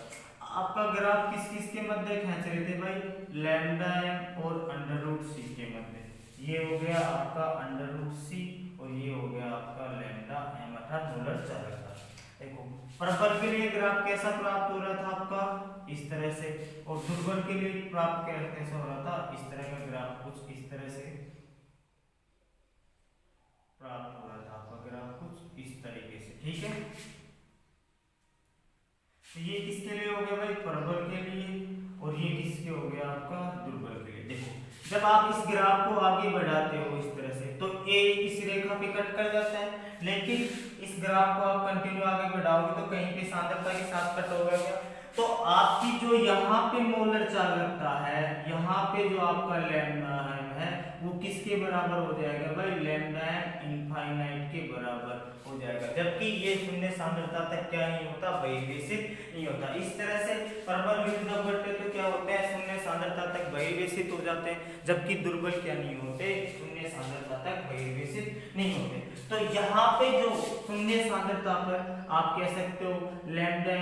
आपका ग्राफ किस किस के मध्य खींच रहे थे भाई? लैम्डा एम और अंडर रूट सी के मध्य। ये हो गया आपका अंडर रूट सी और ये हो गया आपका लैम्डा एम अर्थात मोलर चालकता। देखो प्रबल के लिए ग्राफ कैसा प्राप्त हो रहा था आपका? इस तरह से। और दुर्बल के लिए प्राप्त कैसा हो रहा था? इस तरह का ग्राफ कुछ इस तरह से प्राप्त हो रहा था आपका ग्राफ कुछ इस तरीके से। ठीक है, तो ये किसके लिए हो गया भाई? प्रबल के लिए। और ये किसके हो गया आपका? दुर्बल के लिए। देखो जब आप इस ग्राफ को आगे बढ़ाते हो इस तरह से तो ए इस रेखा पे कट कर जाता है, लेकिन इस ग्राफ को आप कंटिन्यू आगे बढ़ाओगे तो कहीं पे सांद्रता के साथ कट होगा क्या? तो आपकी जो यहाँ पे मोलर चालकता है, यहाँ पे जो आपका लैम्डा है वो किसके बराबर हो जाएगा भाई? लैम्डा इनफाइनाइट के बराबर हो जाएगा। जबकि ये शून्य सांद्रता तक क्या नहीं होता, बहिर्वेशित नहीं होता। इस तरह से प्रबल विद्युत अपघट्य तो क्या होते हैं, शून्य सांद्रता तक बहिर्वेशित हो जाते हैं, जबकि दुर्बल क्या नहीं होते, शून्य सांद्रता तक बहिर्वेशित नहीं होते। तो यहाँ पे जो शून्य सांद्रता पर आप कह सकते हो लैम्डा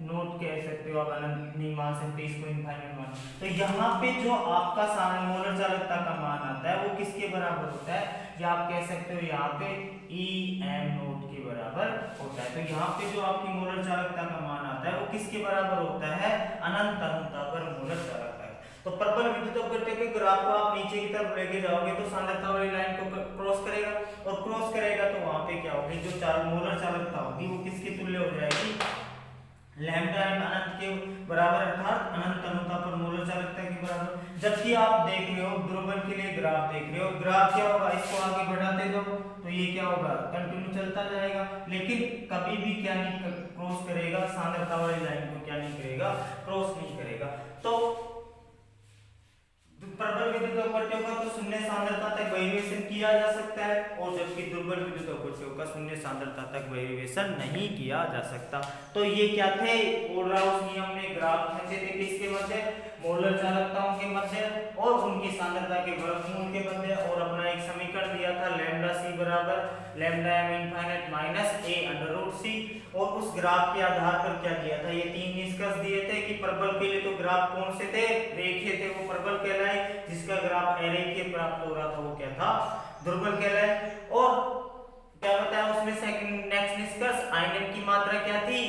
नोट कह सकते हो, आप अनंत नहीं मान सकते इसको, इनफाइनाइट मान। तो यहाँ पे जो आपका मोलर चालकता का मान आता है वो किसके बराबर होता है, या आप कह सकते हो यहाँ पे ई एम नोट के बराबर होता है। तो यहाँ पे जो आपकी मोलर चालकता का मान आता है वो किसके बराबर होता है, अनंत अनुता पर मोलर चालकता। तो प्रबल विद्युत अपघट्य के ग्राफ को आप नीचे की तरफ लेके जाओगे तो सांद्रता वाली लाइन को क्रॉस करेगा, और क्रॉस करेगा तो वहां पे क्या होगी, जो मोलर चालकता होगी वो किसके तुल्य हो जाएगी, लैम्डा एम अनंत के बराबर, अर्थात अनंत अनुता पर मोलर चालकता के बराबर। जबकि आप देख रहे हो दुर्बल के लिए ग्राफ देख रहे हो, ग्राफ क्या होगा, इसको आगे बढ़ाते जाओ तो ये क्या होगा, कंटिन्यू चलता जाएगा, लेकिन कभी भी क्या नहीं क्रॉस करेगा, सांद्रता वाली लाइन को क्या नहीं करेगा, क्रॉस नहीं करेगा। तो प्रबल विद्युत अपघट्यों का तो शून्य सांद्रता तक बहिर्वेशन किया जा सकता है, और जबकि दुर्बल विद्युत अपघट्यों का शून्य सांद्रता तक बहिर्वेशन नहीं किया जा सकता। तो ये क्या थे, कोलराउस नियम में ग्राफ खींचे थे किसके मध्य, मोलर चालकताओं के मध्य और उनकी सांद्रता के वर्गमूल के मध्य, और अपना एक समीकरण दिया था लैम्डा सी बराबर lambda M infinite minus A under root सी, और उस ग्राफ के आधार पर क्या दिया था, ये तीन निष्कर्ष दिए थे कि प्रबल के लिए तो ग्राफ कौन से थे, रेखीय थे, वो प्रबल कहलाए, जिसका ग्राफ अरेखीय प्राप्त हो रहा था वो क्या था, दुर्बल कहलाए। और क्या बताया उसमें सेकंड नेक्स्ट निष्कर्ष, आयनन की मात्रा क्या थी,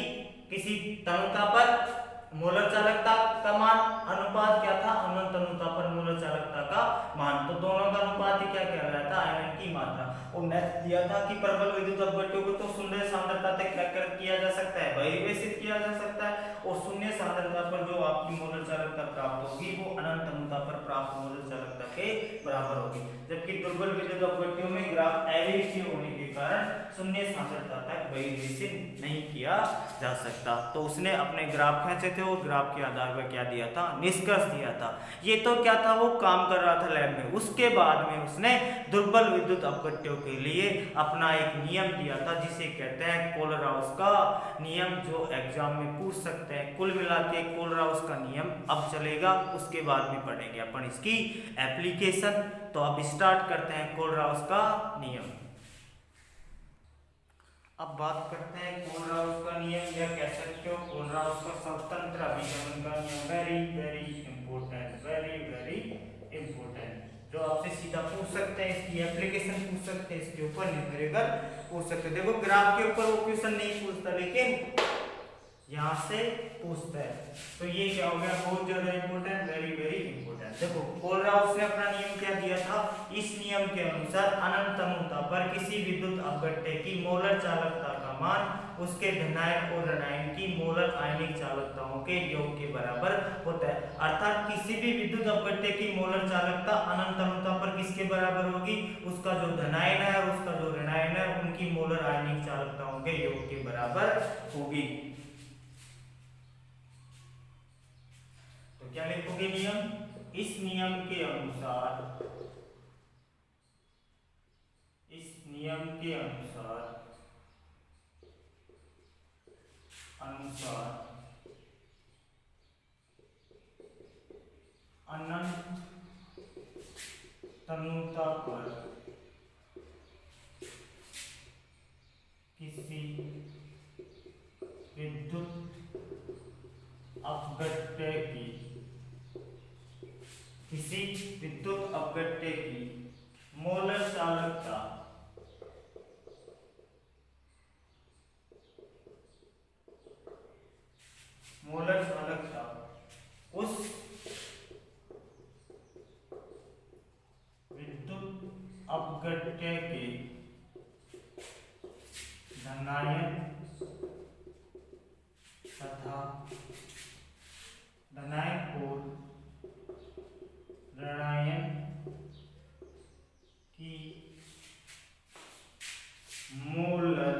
किसी तनुता पर मोलर चालकता का मान अनुपात क्या था, अनंत अनुता पर मोलर चालकता का मान। तो दोनों का अनुपात ही क्या कहलाया था, आयनन की मात्रा। और नेक्स्ट दिया था कि प्रबल विद्युत अपघट्यों को तो शून्य सांद्रता तक क्या किया जा सकता है, बहिर्वेशित किया जा सकता है, और शून्य सांद्रता पर जो आपकी मोलर चालकता प्राप्त होगी वो अनंत अनुता पर प्राप्त मोलर चालकता के बराबर होगी। जबकि दुर्बल विद्युत अपघट्यों में ग्राफ अरेखीय होने के कारण शून्य सांद्रता तक बहिर्वेशित नहीं किया जा सकता। तो उसने अपने ग्राफ खींचे थे, वो ग्राफ के आधार पर क्या दिया था, निष्कर्ष दिया था। ये तो क्या था, वो काम कर रहा था लैब में। उसके बाद में उसने दुर्बल विद्युत अपघट्यों के लिए अपना एक नियम दिया था, जिसे कहते हैं कोलराउस का नियम, जो एग्जाम में पूछ सकते हैं। कुल मिला के कोलराउस का नियम अब चलेगा, उसके बाद में पढ़ेंगे अपन इसकी एप्लीकेशन। तो अब स्टार्ट करते हैं कोलराउस का नियम। अब बात करते हैं कोलराउस का नियम, या कह सकते हो कोलराउस का स्वतंत्र अभिगमन का नियम। Very very important, very very important, जो आपसे सीधा पूछ सकते हैं, इसकी एप्लीकेशन पूछ सकते हैं, इसके ऊपर निर्भर पूछ सकते हैं। देखो ग्राफ के ऊपर वो क्वेश्चन नहीं पूछता, लेकिन यहाँ से पूछता है। तो ये क्या हो गया, बहुत ज्यादा इंपॉर्टेंट, वेरी वेरी इंपॉर्टेंट। देखो कोलराउस ने अपना नियम क्या दिया था, इस नियम के अनुसार अनंत अनुता पर किसी विद्युत अपघट्य की मोलर चालकता का मान उसके धनायन और ऋणायन की मोलर आयनिक चालकताओं के योग के बराबर होता है। अर्थात किसी भी विद्युत अपघट्य की मोलर चालकता अनंत अनुता पर किसके बराबर होगी, उसका जो धनायन है और उसका जो ऋणायन है उनकी मोलर आयनिक चालकताओं के योग के बराबर होगी। तो क्या लिखोगे नियम, इस नियम के अनुसार, इस नियम के अनुसार अनंत तनुता पर किसी विद्युत अपघट्य की, किसी विद्युत अपघट्य की मोलर चालकता उस विद्युत अपघट्य के धनायन तथा धनायन और ऋणायन की मोलर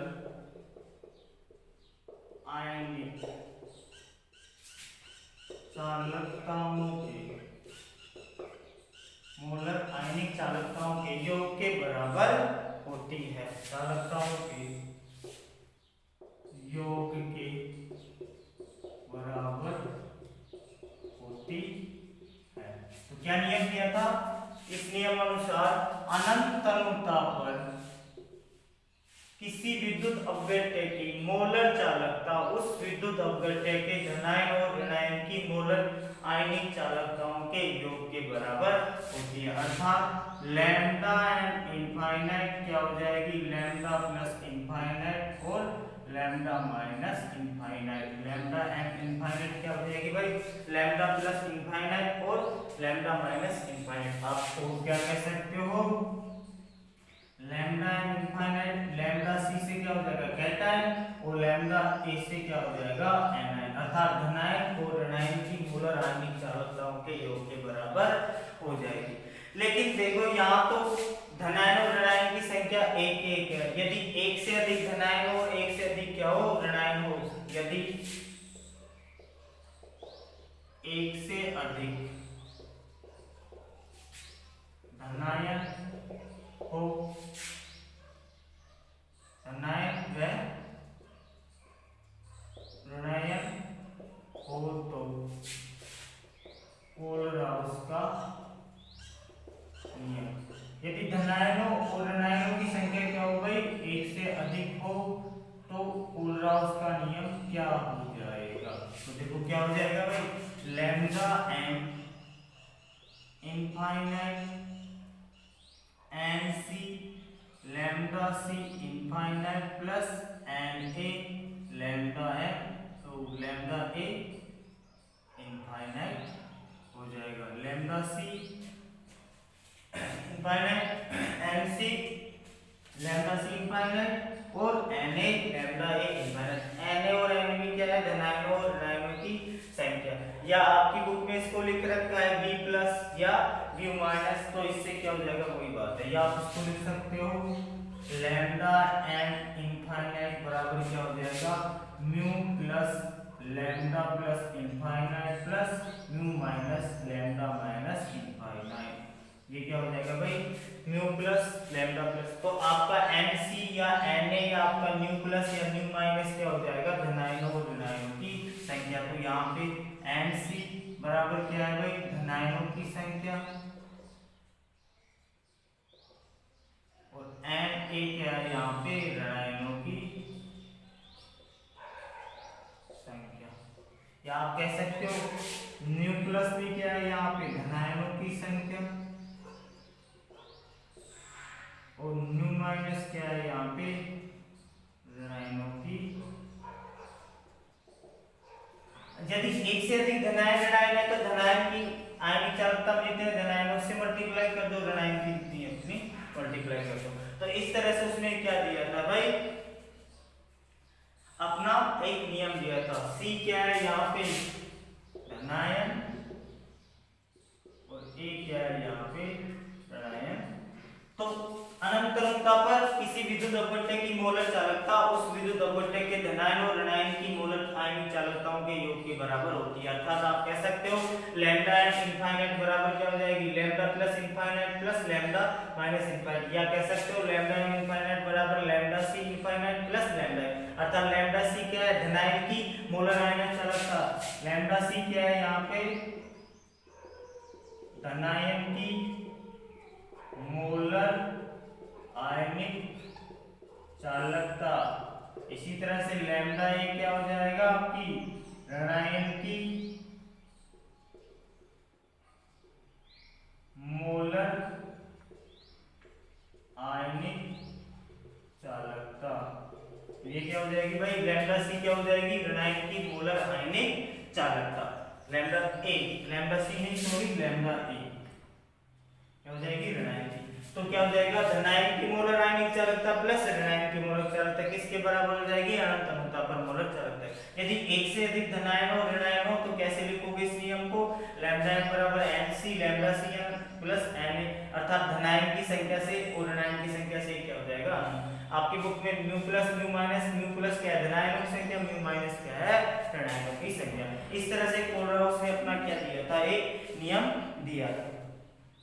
आयनिक चालकताओं के योग के बराबर होती है। चालकताओं के योग के बराबर होती है। तो क्या नियम दिया था? इस नियम अनुसार अनंत अनुता पर किसी विद्युत अपव्यय की मोलर चालकता उस विद्युत अपव्यय के धनायन और ऋणायन की मोलर आयनिक चालकताओं के योग के बराबर होती है। अर्थात लैम्डा एम इनफाइनाइट क्या हो जाएगी? लैम्डा प्लस इनफाइनाइट और lambda minus infinite. Lambda M infinite क्या हो जाएगी भाई? लैम्डा प्लस इनफाइनाइट और लैम्डा माइनस इनफाइनाइट। आप तो क्या कह सकते हो? Lambda M infinite lambda C से क्या हो जाएगा? कैटायन और लैम्डा ए से क्या हो जाएगा? एनायन। अर्थात धनायन और ऋणायन की मोलर आण्विक चालकताओं के योग के बराबर हो जाएगी। लेकिन देखो यहाँ तो धनायन और ऋणायन की संख्या एक एक है। यदि एक से अधिक धनायन हो, एक से अधिक क्या हो? ऋणायन हो। यदि एक से अधिक धनायन हो, धनायन व ऋणायन हो तो कोलराउस का नियम। यदि धनायनों और ऋणायनों की संख्या क्या हो गई? एक से अधिक हो तो कोलराउस का नियम क्या हो जाएगा? तो देखो क्या हो जाएगा भाई? Lambda M infinite N C lambda C infinite plus N A lambda M, तो लैम्डा ए इनफाइनाइट हो जाएगा। Lambda C infinite N C lambda C infinite और N A lambda A infinite. N A और N B क्या है? धनायनों और ऋणायनों की संख्या। या आपकी बुक में इसको लिख रखा है बी प्लस या बी माइनस, तो इससे क्या हो जाएगा? वही बात है। या आप इसको लिख सकते हो लैम्डा एम इनफाइनाइट बराबर क्या हो जाएगा? Mu plus lambda plus infinite plus mu minus lambda minus infinite. ये क्या हो जाएगा भाई? Mu plus lambda plus. तो आपका एन सी या एन ए या आपका म्यू प्लस या म्यू माइनस क्या हो जाएगा? धनायनों और ऋणायनों की संख्या। तो यहाँ पे एन सी बराबर क्या है भाई? धनायनों की संख्या और एन ए क्या है यहाँ पे? ऋणायनों की संख्या। या आप कह सकते हो न्यू प्लस भी क्या है यहाँ पे? धनायनों की संख्या और न्यू माइनस क्या है यहाँ पे? ऋणायनों की। यदि एक से अधिक धनायन ऋणायन है तो धनायन की आयनिक चालकता लेते हैं, धनायनों से मल्टीप्लाई कर दो, ऋणायन की इतनी अपनी मल्टीप्लाई कर दो। तो इस तरह से उसने क्या दिया था भाई? अपना एक नियम दिया था। सी क्या है यहाँ पे? धनायन और ए क्या है यहाँ पे? ऋणायन। तो अनंत अनुता पर किसी विद्युत अपव्यय की मोलर चालकता उस विद्युत अपव्यय के धनायन और ऋणायन की मोलर आयनिक चालकताओं के योग के बराबर होती है। अर्थात आप कह सकते हो लैम्डा एम इनफाइनाइट बराबर क्या हो जाएगी? Lambda plus infinite plus lambda minus infinite. या कह सकते हो लैम्डा एम इनफाइनाइट बराबर lambda C infinite plus lambda. अर्थात लैम्डा सी क्या है? धनायन की मोलर आयनिक चालकता। लैम्डा सी क्या है यहाँ पे? धनायन की मोलर आयनिक चालकता। इसी तरह से लैम्डा ए क्या हो जाएगा? आपकी ऋणायन की मोलर आयनिक चालकता। ये क्या हो जाएगी भाई? लैम्डा सी क्या हो जाएगी? ऋणायन की मोलर आयनिक चालकता। लैम्डा ए, लैम्डा सी नहीं सॉरी, लैम्डा ए क्या हो जाएगी? ऋणायन की। तो क्या हो जाएगा? धनायन की मोलर आयनिक चालकता प्लस ऋणायन की मोलर चालकता किसके बराबर हो जाएगी? अनंत अनुता पर मोलर चालकता। यदि एक से अधिक धनायन और ऋणायन हो तो कैसे लिखोगे इस नियम को? लैम्डा एम बराबर N C lambda C M plus N A. अर्थात धनायन की संख्या से और ऋणायन की संख्या से क्या हो जाएगा? आपकी बुक में mu plus mu minus, mu plus क्या है? धनायनों की संख्या, म्यू माइनस क्या है? ऋणायनों की संख्या। इस तरह से कोलराउस ने अपना क्या दिया था? एक नियम दिया था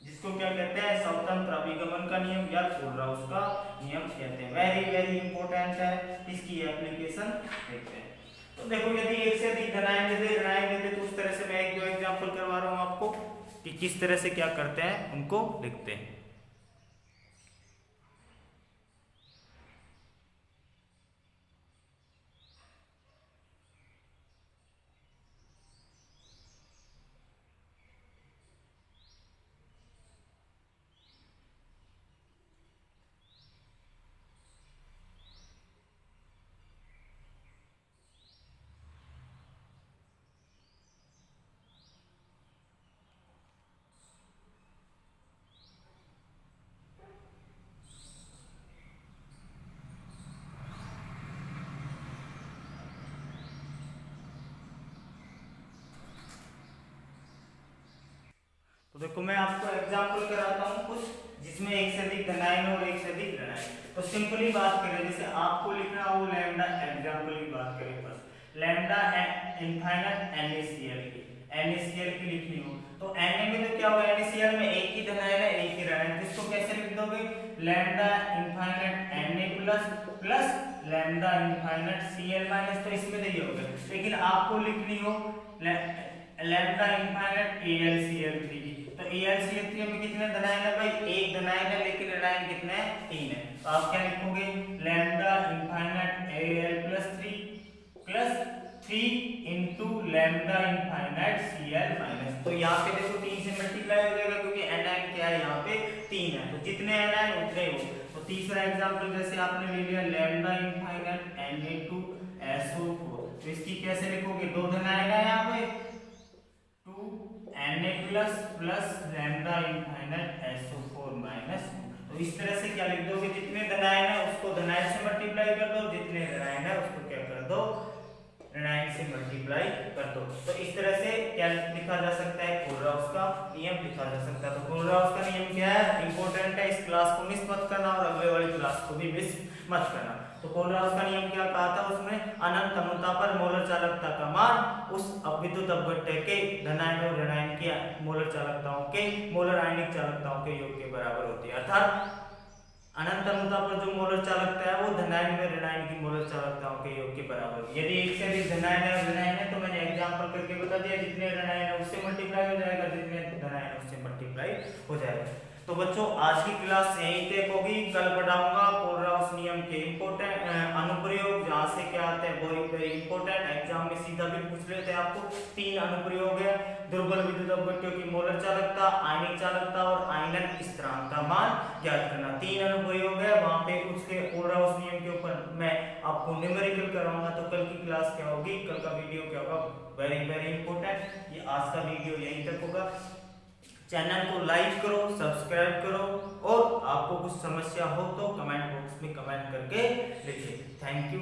जिसमें इसको क्या कहते हैं, स्वतंत्र अभिगमन का नियम या कोलराउस का नियम कहते हैं। वेरी वेरी इंपॉर्टेंट है, इसकी एप्लीकेशन देखते हैं। तो देखो यदि एक से अधिक धनायन देते तो उस तरह से मैं एक दो एग्जांपल करवा रहा हूं आपको कि किस तरह से क्या करते हैं, उनको लिखते हैं। तो देखो मैं आपको एग्जांपल कराता हूँ कुछ जिसमें एक से अधिक धनायन और एक से अधिक ऋणायन। तो सिंपली बात करें, जैसे आपको लिखना हो लैम्डा, एग्जांपल की बात करें बस लैम्डा इनफाइनाइट NaCl की लिखनी हो तो Na में तो क्या होगा, NaCl में एक ही धनायन है एक ही ऋणायन, तो इसको कैसे लिख दोगे, lambda infinite Na plus lambda infinite Cl minus, तो इसमें तो ये हो गया। लेकिन आपको लिखनी हो लैम्डा इनफाइनाइट AlCl3 तो AlCl3 में कितने धनायन है भाई, एक धनायन है, लेकिन ऋणायन कितने हैं, 3 है। तो आप क्या लिखोगे, lambda infinite Al+3 plus 3 into lambda infinite Cl minus. तो यहाँ पे देखो 3 से मल्टीप्लाई हो जाएगा क्योंकि एनायन क्या है, यहाँ पे 3 है, तो जितने एनायन उतने हो। तो तीसरा एग्जांपल जैसे आपने ले लिया लैम्डा इनफाइनाइट Na2SO4, तो इसकी कैसे लिखोगे, दो धनायन है यहाँ पे 2Na plus lambda infinite SO4 minus. तो इस तरह से क्या लिख दोगे, जितने धनायन है उसको धनायन से मल्टीप्लाई कर दो, जितने ऋणायन है उसको क्या कर दो, ऋणायन से मल्टीप्लाई कर दो। तो इस तरह से क्या लिखा जा सकता है, कोलराउस का नियम लिखा जा सकता है। तो कोलराउस का नियम क्या है, इंपॉर्टेंट है, इस क्लास को मिस मत करना और अगले वाली क्लास को भी मिस मत करना। तो कोलराउस का नियम क्या कहा था उसमें, अनंत अनंतता पर मोलर चालकता का मान उस विद्युत अपघट्य के धनायन और ऋणायन की मोलर चालकताओं के मोलर आयनिक चालकताओं के योग के बराबर होती है। अर्थात अनंत अनंतता पर जो मोलर चालकता है वो धनायन में ऋणायन की मोलर चालकताओं के योग के बराबर होगी। यदि एक से अधिक धनायन है और ऋणायन है तो मैंने एग्जांपल करके बता दिया, जितने ऋणायन है उससे मल्टीप्लाई हो जाएगा, जितने धनायन है उससे मल्टीप्लाई हो जाएगा। तो बच्चों आज की क्लास यहीं तक होगी, कल पढ़ाऊंगा कोलराउस नियम के इंपॉर्टेंट अनुप्रयोग, जहां से क्या आते हैं वेरी वेरी इंपॉर्टेंट, एग्जाम में सीधा भी पूछ लेते हैं आपको। 3 अनुप्रयोग है, दुर्बल विद्युत अपघट्यों की मोलर चालकता, आयनिक चालकता और आयनन स्थिरांक का मान ज्ञात करना। 3 अनुप्रयोग है, वहां पे उसके कोलराउस नियम के ऊपर मैं आपको न्यूमेरिकल कराऊंगा। तो कल की क्लास क्या होगी, कल का वीडियो क्या होगा, वेरी वेरी इंपॉर्टेंट। ये आज का वीडियो यहीं तक होगा। चैनल को लाइक करो, सब्सक्राइब करो और आपको कुछ समस्या हो तो कमेंट बॉक्स में कमेंट करके लिखिए। Thank you.